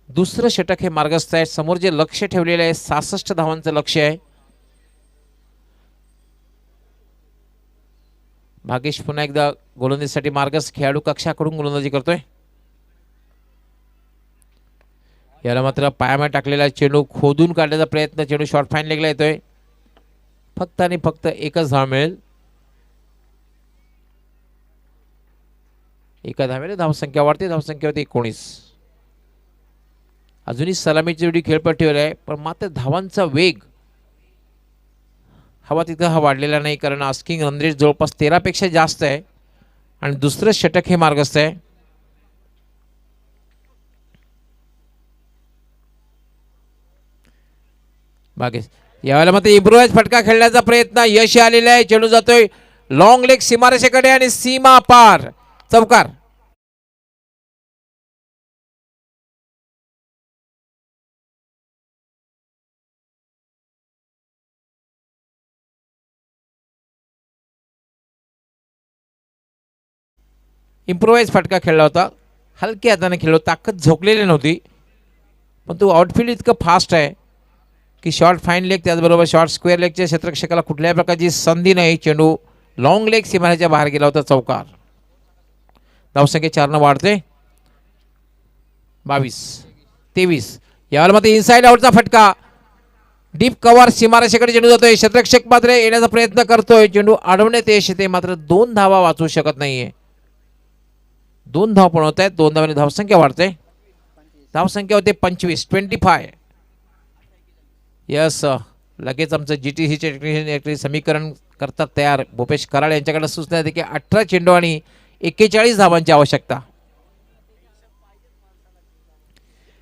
दुसरं षटक हे मार्गस्थ आहे. समोर जे लक्ष ठेवलेलं आहे 66 धावांचं लक्ष आहे. भागेश पुन्हा एकदा गोलंदाजीसाठी मार्गस्थ खेळाडू कक्षाकडून गोलंदाजी करतोय. याला मात्र पायामध्ये टाकलेला चेंडू खोदून काढण्याचा प्रयत्न, चेंडू शॉर्ट फाईन लेगला येतोय. फक्त आणि फक्त एकच धाव मिळेल. एका धाव्याने धावसंख्या वाढते. धावसंख्या होती 19. अजूनही सलामीची जोडी खेळपट्टीवर आहे पण मात्र धावांचा वेग हवा तिथं हा वाढलेला नाही कारण आस्किंग रन रेट जवळपास 13 पेक्षा जास्त आहे आणि दुसरं षटक हे मार्गस्थ आहे. बागेश यावेळेला मात्र इम्प्रोवाइज फटका खेळण्याचा प्रयत्न यश आलेला आहे. चेंडू जातोय लॉंग लेग सीमारेषेकडे आणि सीमा पार, चौकार. इम्प्रोवाइज फटका खेळला होता. हलक्या हाताने खेळलो, ताकद झोकलेली नव्हती पण तो आउटफील्ड इतकं फास्ट आहे की शॉर्ट फाईन लेग त्याचबरोबर शॉर्ट स्क्वेअर लेगच्या क्षेत्ररक्षकाला कुठल्याही प्रकारची संधी नाही. चेंडू लॉंग लेग सीमारेच्या बाहेर गेला होता, चौकार. धावसंख्या 4 वाढते. 22-23. यावर मात्र इनसाइड आउटचा फटका, डीप कव्हर सीमारेषेकडे चेंडू जातोय. क्षेत्ररक्षक मात्र येण्याचा प्रयत्न करतोय. चेंडू अडवण्यात यश येते मात्र 2 धावा वाचवू शकत नाहीये. 2 धाव पण होत आहेत. 2 धावांनी धावसंख्या वाढते. धावसंख्या होते 25. यस, लगेच आमचं GTC टेक्निशियन समीकरण करतात तयार. भूपेश कराड यांच्याकडे सूचना आहे की 18 चेंडू आणि 41 धावांची आवश्यकता.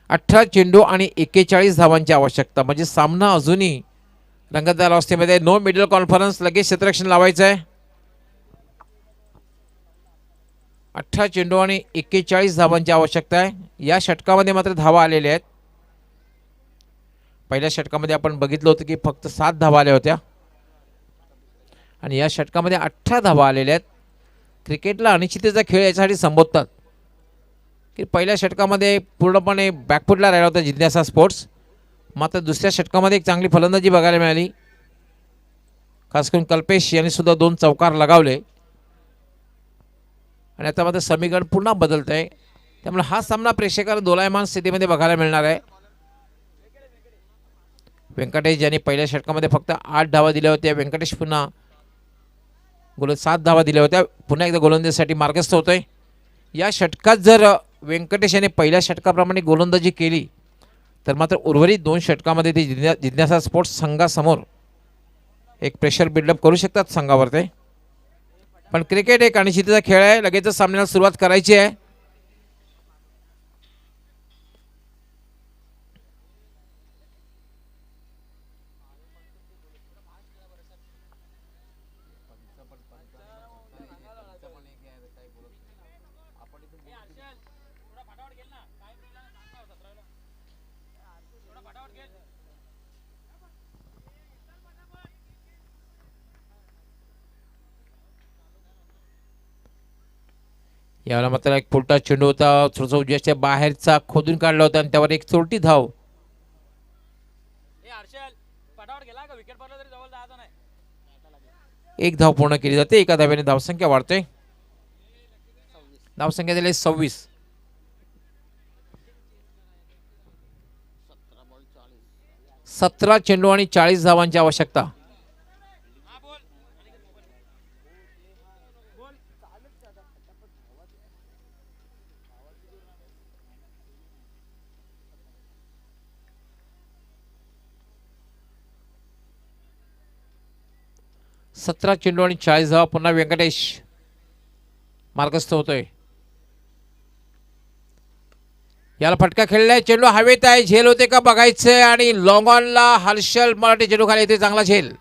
18 चेंडू आणि 41 धावांची आवश्यकता म्हणजे सामना अजूनही रंगतदार अवस्थेमध्ये. नो मिडल कॉन्फरन्स, लगेच क्षेत्ररक्षण लावायचं आहे. 18 चेंडू आणि 41 धावांची आवश्यकता आहे. या षटकामध्ये मात्र धावा आलेल्या आहेत. पहिल्या षटकामध्ये आपण बघितलं होतं की फक्त 7 धावा आल्या होत्या आणि या षटकामध्ये 18 धावा आलेल्या आहेत. क्रिकेटला अनिश्चिततेचा खेळ याच्यासाठी संबोधतात की पहिल्या षटकामध्ये पूर्णपणे बॅकफुटला राहिला होता जिज्ञासा स्पोर्ट्स. मात्र दुसऱ्या षटकामध्ये एक चांगली फलंदाजी बघायला मिळाली. खास करून कल्पेश यांनी सुद्धा 2 चौकार लगावले आणि आता मात्र समीकरण पुन्हा बदलत आहे. त्यामुळे हा सामना प्रेक्षकांना दोलायमान स्थितीमध्ये बघायला मिळणार आहे. व्यंकटेश यांनी पहिल्या षटकामध्ये फक्त 8 धावा दिल्या होत्या. व्यंकटेश पुन्हा 7 धावा दिल्या होत्या. पुन्हा एकदा गोलंदाजीसाठी मार्गस्थ होतोय. या षटकात जर व्यंकटेश यांनी पहिल्या षटकाप्रमाणे गोलंदाजी केली तर मात्र उर्वरित 2 षटकामध्ये ते जिज्ञासा स्पोर्ट्स संघासमोर एक प्रेशर बिल्डअप करू शकतात संघावर ते. पण क्रिकेट एक अनिश्चिततेचा खेळ आहे. लगेचच सामन्याला सुरुवात करायची आहे. यावेळेला मात्र एक फुलटा चेंडू होता, थोडासा उजव्याच्या बाहेरचा खोदून काढला होता आणि त्यावर एक चोरटी धाव. एक धाव पूर्ण केली जाते. एका धाव्याने धावसंख्या वाढते. धावसंख्या झाली 26. 17 चेंडू आणि 40 धावांची आवश्यकता. सतरा चेंडू आणि 40 धावा. पुन्हा व्यंकटेश मार्गस्थ होतोय. याला फटका खेळलाय. चेंडू हवेत आहे. झेल होते का बघायचंय आणि लॉंग ऑनला हर्षल मराठे चेंडू खाली येते. चांगला झेल.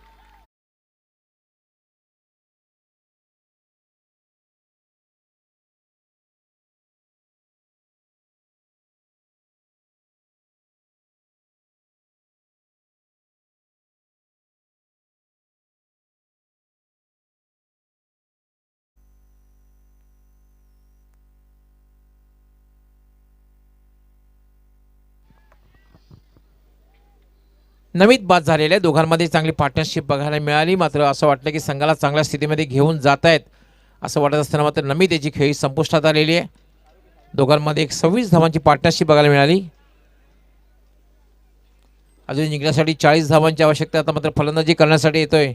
नवीन बाद झालेल्या दोघांमध्ये चांगली पार्टनरशिप बघायला मिळाली. मात्र असं वाटलं की संघाला चांगल्या स्थितीमध्ये घेऊन जात आहेत असं वाटत असताना मात्र नमित याची खेळी संपुष्टात आलेली आहे. दोघांमध्ये एक 26 धावांची पार्टनरशिप बघायला मिळाली. अजून जिंकण्यासाठी 40 धावांची आवश्यकता. आता मात्र फलंदाजी करण्यासाठी येतोय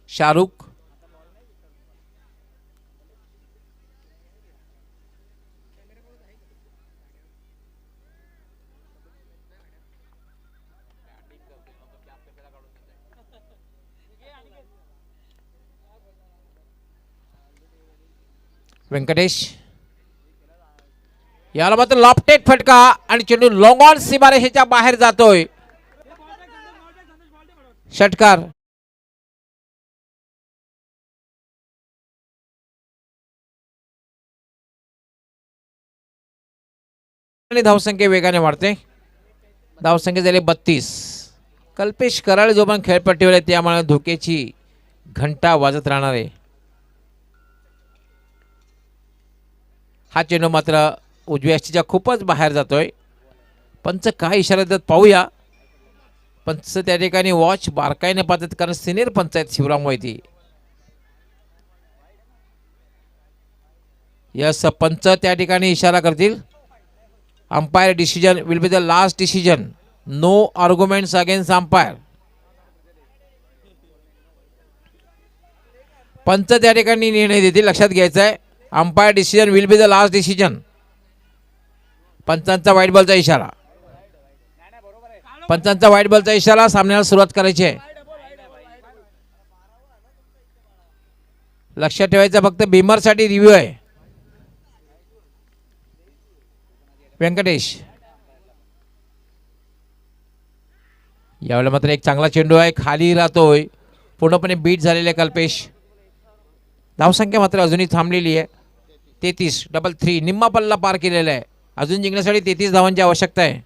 शाहरुख. व्यंकटेश. याला मात्र लॉफ्टेड फटका आणि चेंडू लॉंग ऑन सीमारेषेच्या बाहेर जातोय. षटकार. आणि धावसंख्या वेगाने वाढते. धावसंख्या झाली 32. कल्पेश कराळ जो पण खेळपट्टीवर आहे त्यामुळे धोक्याची घंटा वाजत राहणार आहे. हा चेंडू मात्र उजव्या यष्टीच्या खूपच बाहेर जातोय. पंच काय इशारा देतात पाहूया. पंच त्या ठिकाणी वॉच बारकाईने पाहतात कारण सिनियर पंच आहेत शिवराम वैती. यस पंच त्या ठिकाणी इशारा करतील. Umpire decision will be the last decision. No arguments against umpire. पंच त्या ठिकाणी निर्णय देतील. लक्षात घ्यायचं आहे umpire decision will be the last decision. पंचांचा व्हाईट बॉलचा इशारा. पंचांचा व्हाईट बॉलचा इशारा. सामन्याला सुरुवात करायची आहे. लक्षात ठेवायचं फक्त भीमरसाठी रिव्ह्यू आहे. व्यंकटेश. यावेळेला मात्र एक चांगला चेंडू आहे. खाली राहतोय. पूर्णपणे बीट झालेले कल्पेश. धावसंख्या मात्र अजूनही थांबलेली आहे. 33 डबल 3 निम्मा पल्ला पार केलेला आहे. अजून जिंकण्यासाठी 33 धावांची आवश्यकता आहे.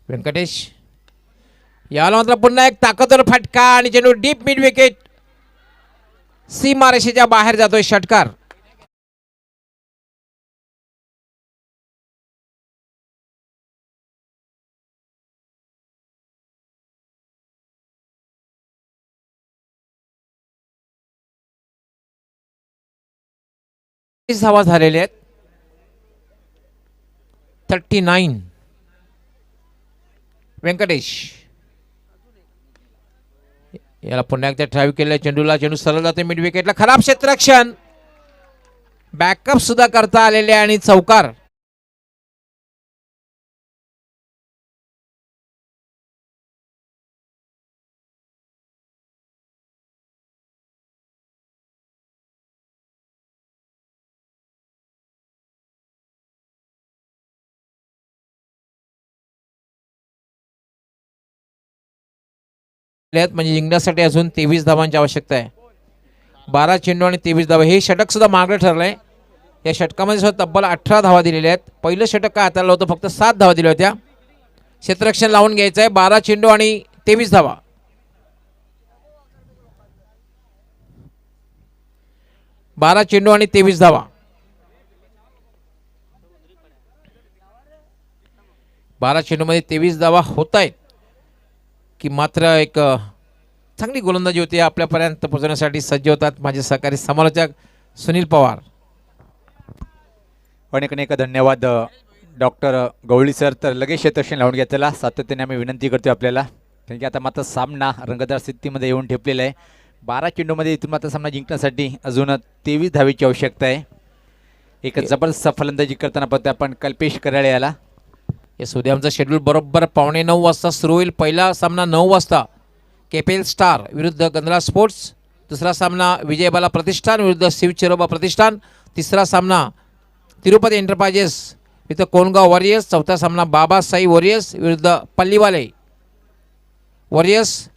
व्यंकटेश. याला मात्र पुन्हा एक ताकदवर फटका आणि चेंडू डीप मिड विकेट सीमारेषेच्या बाहेर जातोय. षटकार. धावा झालेले आहेत. 39. व्यंकटेश. याला पुन्हा एकदा ड्राईव्ह केलेल्या चेंडूला. चेंडू सरळ जाते मिड विकेटला. खराब क्षेत्ररक्षण. बॅकअप सुद्धा करता आलेले आणि चौकार. म्हणजे जिंकण्यासाठी अजून 23 धावांची आवश्यकता आहे. 12 चेंडू आणि 23 धावा. हे षटक सुद्धा मागं ठरलंय. या षटकामध्ये सुद्धा तब्बल 18 धावा दिलेल्या आहेत. पहिलं षटक काय हाताळलं होतं फक्त 7 धावा दिल्या होत्या. क्षेत्ररक्षण लावून घ्यायचं आहे. 12 चेंडू आणि 23 धावा. 12 चेंडू आणि 23 धावा. 12 चेंडूमध्ये 23 धावा होत आहेत की मात्र एक चांगली गोलंदाजी होती. आपल्यापर्यंत पोहोचण्यासाठी सज्ज होतात माझे सहकारी समालोचक सुनील पवार. अनेक अनेक धन्यवाद डॉक्टर गवळी सर. तर लगेच क्षेत्ररक्षण लावून घेतलेला सातत्याने आम्ही विनंती करतो आपल्याला, कारण की आता मात्र सामना रंगतदार स्थितीमध्ये येऊन ठेपलेला आहे. 12 चेंडूमध्ये इथून मात्र सामना जिंकण्यासाठी अजून 23 धावेची आवश्यकता आहे. एक जबरदस्त फलंदाजी करताना पाहतोय आपण कल्पेश कराळे याला. येस, उद्या आमचं शेड्यूल बरोबर 9:15 वाजता सुरू होईल. पहिला सामना 9 वाजता केपेल स्टार विरुद्ध गंधरा स्पोर्ट्स. दुसरा सामना विजयबाला प्रतिष्ठान विरुद्ध शिवचिरोबा प्रतिष्ठान. तिसरा सामना तिरुपती एंटरप्राइजेस विरुद्ध कोणगाव वॉरियर्स. चौथा सामना बाबासाई वॉरियर्स विरुद्ध पल्लीवाले वॉरियर्स.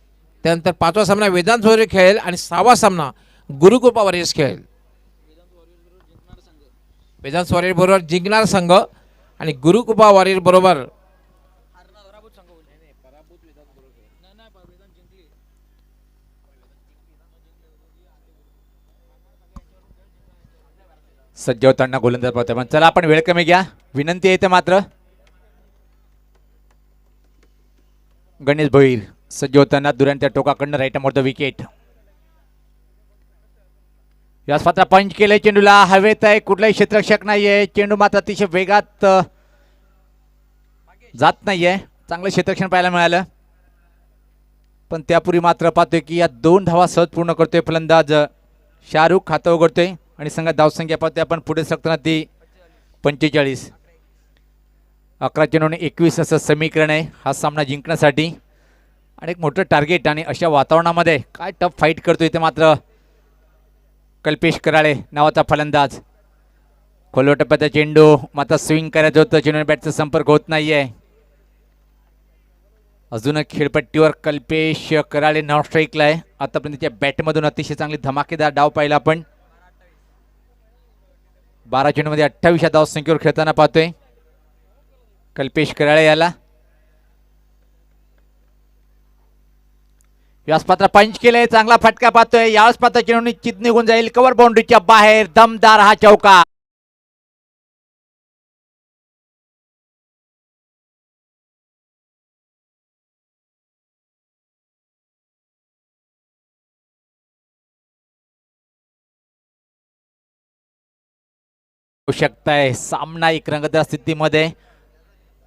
त्यानंतर पाचवा सामना वेदांत वॉरियर खेळेल आणि 6वा सामना गुरुकृपा वॉरियर्स खेळेल. वेदांत वॉरियर बरोबर जिंकणार संघ आणि गुरुकृपा वॉरियर बरोबर सज्ज होताना गोलंदाज पाहतोय. पण चला आपण वेळ कमी घ्या, विनंती येते मात्र. गणेश भोईर सज्ज होताना दुरांच्या टोकाकडनं राईट मोर द विकेट. याच पात्र पंच केले चेंडूला, हवेत आहे, कुठलाही क्षेत्ररक्षक नाहीये. चेंडू मात्र अतिशय वेगात जात नाहीये. चांगलं क्षेत्ररक्षण पाहायला मिळालं, पण त्यापूर्वी मात्र पाहतोय की या 2 धावा सहज पूर्ण करतोय फलंदाज शाहरुख. खातं उघडतोय आणि संघात धावसंख्या पाहतोय आपण पुढे सरकताना ती 45. 11 चेंडूने 21 असं समीकरण आहे हा सामना जिंकण्यासाठी. आणि एक मोठं टार्गेट आणि अशा वातावरणामध्ये काय टफ फाईट करतोय ते मात्र कल्पेश कराळे नावाचा फलंदाज. खोलवर टप्प्याचा चेंडू मात्र स्विंग करायचं होतं, चेंडू बॅटचा संपर्क होत नाहीये. अजून खेळपट्टीवर कल्पेश कराळे नॉन स्ट्राईकला आहे. आतापर्यंत त्याच्या बॅटमधून अतिशय चांगली धमाकेदार डाव पाहिला आपण. 12 चेंडूमध्ये 28 धाव संख्येवर खेळताना पाहतोय कल्पेश कराळे याला. याच पात्र पंच केलंय, चांगला फटका पाहतोय. याच पात्र चेंडू चित निघून जाईल, कव्हर बाउंड्रीच्या बाहेर. दमदार हा चौका. शकताय सामना एक रंगतदार स्थितीमध्ये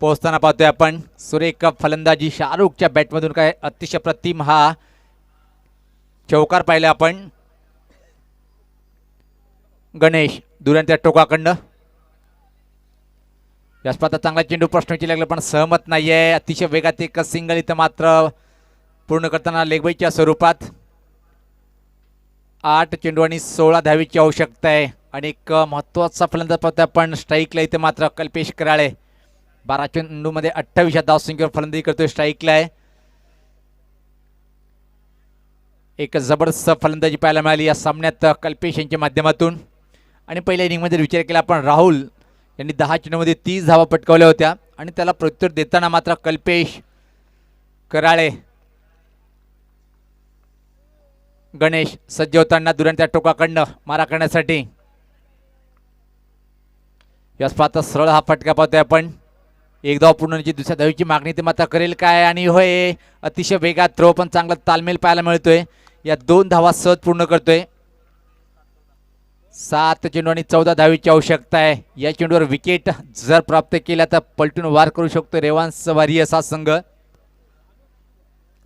पोहोचताना पाहतोय आपण. सुरेख फलंदाजी शाहरुखच्या बॅटमधून काय अतिशय प्रतिम हा चौकार पाहिला आपण. गणेश दुरांच्या टोकाकडनं याच पात्र चांगला चेंडू प्रश्नाची लागला पण सहमत नाहीये. अतिशय वेगात एक सिंगल इथं मात्र पूर्ण करताना लेगबाईच्या स्वरूपात. 8 चेंडू आणि 16 धावीची आवश्यकता आहे. आणि एक महत्वाचा फलंदाज पाहतोय आपण स्ट्राईकला इथे मात्र कल्पेश कराळे. 12 चेंडूमध्ये 28 धावसंख्येवर फलंदाजी करतोय, स्ट्राईकला आहे. एक जबरदस्त फलंदाजी पाहायला मिळाली या सामन्यात कल्पेश यांच्या माध्यमातून. आणि पहिल्या इनिंगमध्ये विचार केला आपण राहुल यांनी 10 चेंडूमध्ये 30 धावा पटकावल्या होत्या आणि त्याला प्रत्युत्तर देताना मात्र कल्पेश कराळे. गणेश सज्ज होताना दुरांच्या टोकाकडनं मारा करण्यासाठी. याच पात्र सरळ हा फटका पाहतोय आपण. एक धाव पूर्ण दुसऱ्या धावीची मागणी ते मात्र करेल काय. आणि होय, अतिशय वेगात थ्रो पण चांगला तालमेल पाहायला मिळतोय. या 2 धावा सहज पूर्ण करतोय. 7 चेंडू आणि 14 धावीची आवश्यकता आहे. या चेंडूवर विकेट जर प्राप्त केला तर पलटून वार करू शकतो रेवांस वॉरियर्स हा संघ.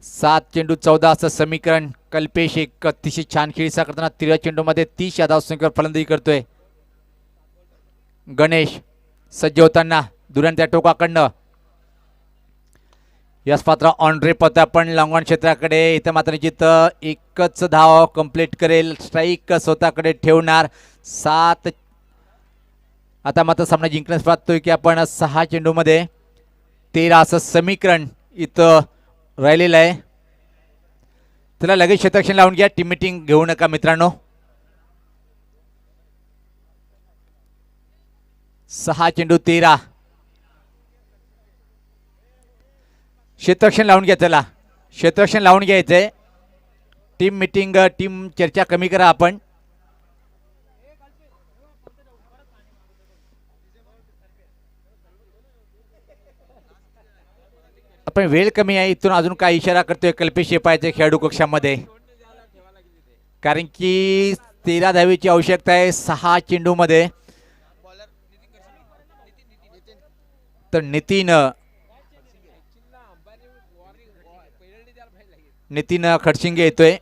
7 चेंडू 14 असं समीकरण. कल्पेश एक अतिशय छान खेळीचा करताना 13 चेंडूमध्ये 30 या धावसंख्येवर फलंदाजी करतोय. गणेश सज्ज होताना दुरांच्या टोकाकडनं. याच पात्र ऑनरे पता पण लॉंगॉन क्षेत्राकडे. इथं मात्र जिथं एकच धाव कंप्लीट करेल, स्ट्राईक स्वतःकडे ठेवणार. 7 आता मात्र सामना जिंकण्यास पाहतोय की आपण 6 चेंडूमध्ये 13 असं समीकरण इथं राहिलेलं आहे. त्याला लगेच क्षेत्ररक्षण लावून घ्या, टीम मिटिंग घेऊ नका मित्रांनो. 6 चेंडू 13. क्षेत्ररक्षण लावून घ्या, त्याला क्षेत्ररक्षण लावून घ्यायचंय. टीम मिटिंग, टीम चर्चा कमी करा आपण. पण वेळ कमी आहे. इथून अजून काय इशारा करतोय कल्पेश शेपाळ्याच्या खेळाडू कक्षामध्ये, कारण की 13 धावेची आवश्यकता आहे 6 चेंडूमध्ये. तर नितीन खडशिंगे येतोय.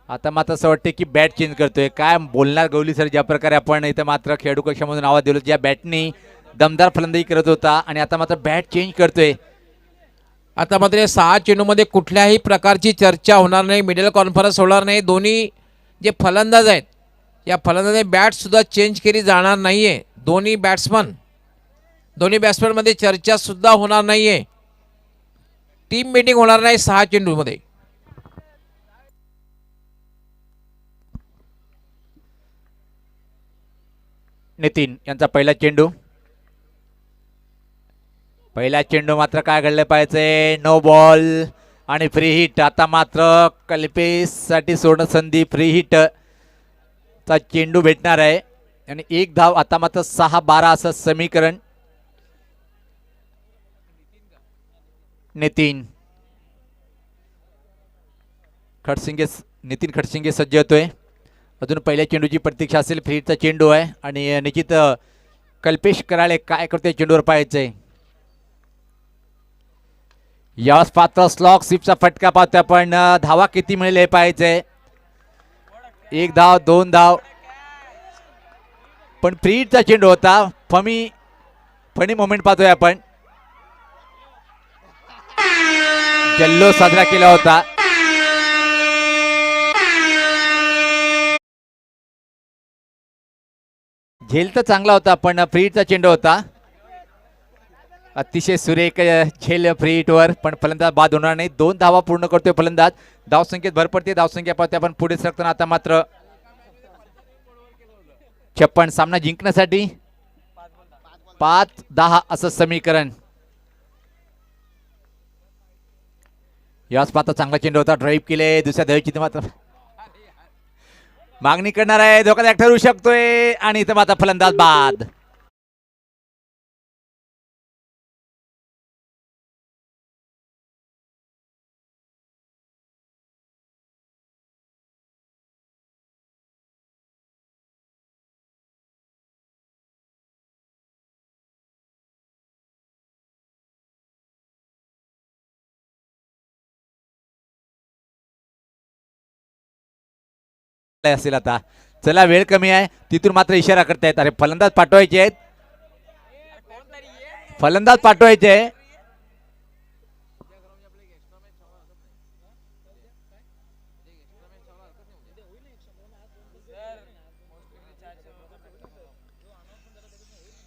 आता मात्र असं वाटतं की बॅट चेंज करतोय. काय बोलणार गवली सर, ज्या प्रकारे आपण इथं मात्र खेळाडू कक्षामधून आवाज दिलो, ज्या बॅटनी दमदार फलंदाजी करत होता आणि आता मात्र बॅट चेंज करतोय. आता मात्र या 6 चेंडूमध्ये कुठल्याही प्रकारची चर्चा होणार नाही, मिडल कॉन्फरन्स होणार नाही. दोन्ही जे फलंदाज आहेत या फलंदाजाने बॅटसुद्धा चेंज केली जाणार नाही आहे. दोन्ही बॅट्समनमध्ये चर्चासुद्धा होणार नाही आहे. टीम मीटिंग होणार नाही 6 चेंडूमध्ये. नितीन यांचा पहिला चेंडू. पहिला चेंडू मात्र काय घडलं पाहिजे, नो बॉल आणि फ्री हिट. आता मात्र कल्पेशसाठी सोडणं संधी, फ्री हिट चा चेंडू भेटणार आहे आणि 1 धाव. आता मात्र 6-12 असं समीकरण. नितीन खडसिंगे सज्ज होतोय. अजून पहिल्या चेंडूची प्रतीक्षा असेल. फ्री हिटचा चेंडू आहे आणि निश्चित कल्पेश कराळे काय करतोय चेंडूवर पाहायचंय. यास पात्र स्लॉक स्वीपचा फटका पाहतोय आपण. धावा किती मिळेल हे पाहायचंय. 1 धाव, 2 धाव, पण फ्री हिटचा चेंडू होता. फनी मोमेंट पाहतोय आपण. जल्लोष साजरा केला होता. झेल तर चांगला होता पण फ्री हिटचा चेंडू होता. अतिशय सुरेख झेल फ्री हिटवर, पण फलंदाज बाद होणार नाही. 2 धावा पूर्ण करतोय फलंदाज. धावसंख्येत भर पडते. धावसंख्या पाहतोय आपण पुढे सरकताना. आता मात्र 56 सामना जिंकण्यासाठी 5-10 असं समीकरण. याच पात्र चांगला चेंडू होता. ड्राईव्ह केले. दुसऱ्या धावेची मात्र मागणी करणार आहे. धोकादायक ठरू शकतोय आणि इथं मात्र फलंदाज बाद. असेल आता. चला वेळ कमी आहे. तिथून मात्र इशारा करतायत. अरे फलंदाज पाठवायचे आहेत.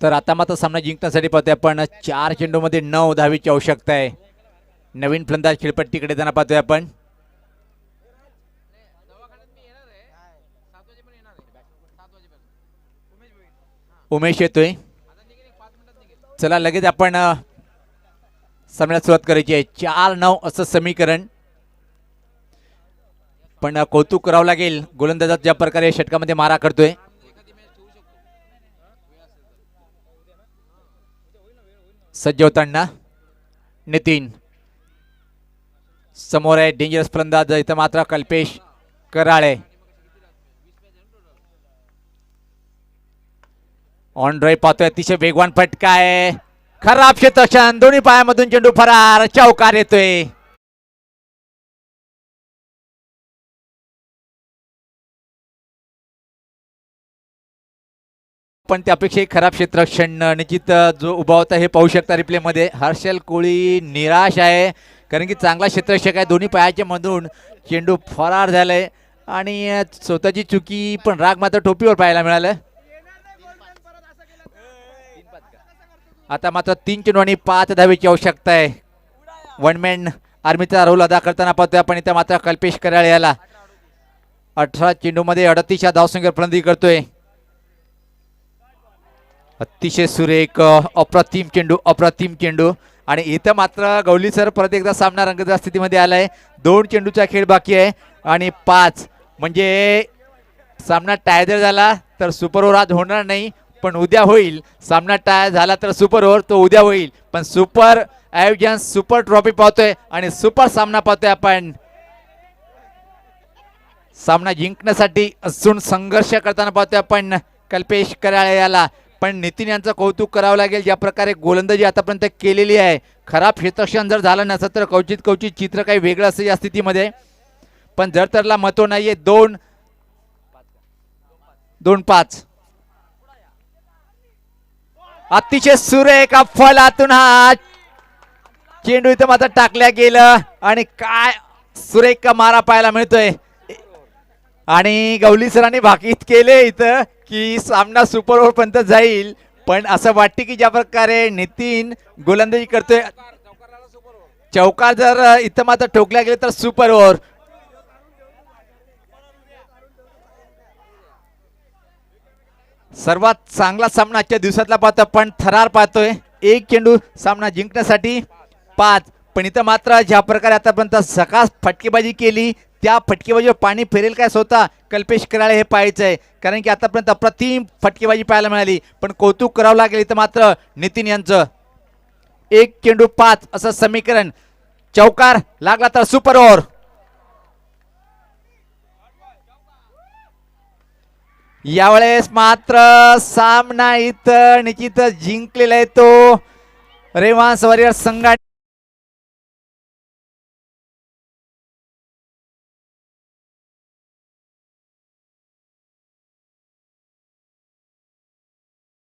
तर आता मात्र सामना जिंकण्यासाठी पाहतोय आपण 4 चेंडूमध्ये 9 धावेची आवश्यकता आहे. नवीन फलंदाज खेळपट्टीकडे जाणार पाहतोय आपण. उमेश येतोय. चला लगेच आपण सामन्यात सुरुवात करायची आहे. 4-9 असं समीकरण. पण कौतुक करावं लागेल गोलंदाजात ज्या प्रकारे षटकामध्ये मारा करतोय. सज्ज होताना नितीन समोर आहे. डेंजरस फलंदाज इथं मात्र कल्पेश कराळे. ऑन ड्राईव्ह पाहतोय. अतिशय वेगवान फटका आहे. खराब क्षेत्ररक्षण. दोन्ही पायामधून चेंडू फरार. चौकार येतोय. पण त्यापेक्षा खराब क्षेत्ररक्षण निश्चित जो उभा होता हे पाहू शकता रिप्ले मध्ये. हर्षल कोळी निराश आहे कारण की चांगला क्षेत्ररक्षक आहे. दोन्ही पायाच्या मधून चेंडू फरार झालाय आणि स्वतःची चुकी पण राग मात्र टोपीवर पाहायला मिळालं. आता मात्र 3 चेंडू आणि 5 धावेची आवश्यकता आहे. 1 मॅन आर्मीचा रोल अदा करताना पाहतोय आपण. इथं मात्र कल्पेश कराळे याला 18 चेंडूमध्ये 38 धावसंख्येवर फलंदाजी करतोय. अतिशय सुरेख अप्रतिम चेंडू आणि इथं मात्र गवली सर परत एकदा सामना रंगतदार स्थितीमध्ये आलाय. 2 चेंडूचा खेळ बाकी आहे आणि 5 म्हणजे सामना टाय जर झाला तर सुपर ओव्हर आज होणार नाही. पण उद्या होईल. सामना टाय झाला तर सुपर ओव्हर तो उद्या होईल, पण सुपर आयोजन सुपर ट्रॉफी पाहतोय आणि सुपर सामना पाहतोय आपण. सामना जिंकण्यासाठी असून संघर्ष करताना पाहतोय आपण कल्पेश कराळे याला. पण नितीन यांचं कौतुक करावं लागेल, ज्या प्रकारे गोलंदाजी आतापर्यंत केलेली आहे. खराब क्षेत्ररक्षण जर झालं नसतं तर कवचित चित्र काही वेगळं असतं या स्थितीमध्ये. पण जर तरला महत्व नाहीये. 2-5 अतिशय सुरेख फलातून हा चेंडू इथं मात्र टाकल्या गेलं आणि काय सुरेख मारा पाहायला मिळतोय. आणि गवली सरांनी भाकीत केले इथं की सामना सुपर ओव्हर पर्यंत जाईल, पण असं वाटते की ज्या प्रकारे नितीन गोलंदाजी करतोय, चौकार जर इथं मात्र ठोकल्या गेले तर सुपर ओव्हर. सर्वात चांगला सामना आजच्या दिवसातला पाहतो पण थरार पाहतोय. एक चेंडू सामना जिंकण्यासाठी 5, पण इथं मात्र ज्या प्रकारे आतापर्यंत सकास फटकेबाजी केली त्या फटकेबाजीवर पाणी फेरेल काय स्वतः कल्पेश कराळे हे पाहायचं आहे. कारण की आतापर्यंत अप्रतिम फटकेबाजी पाहायला मिळाली, पण कौतुक करावं लागेल इथं मात्र नितीन यांचं. 1 चेंडू 5 असं समीकरण. चौकार लागला तर सुपर ओव्हर. यावेळेस मात्र सामना इथं निश्चितच जिंकलेला आहे तो रेवांस वॉरियर संघाने.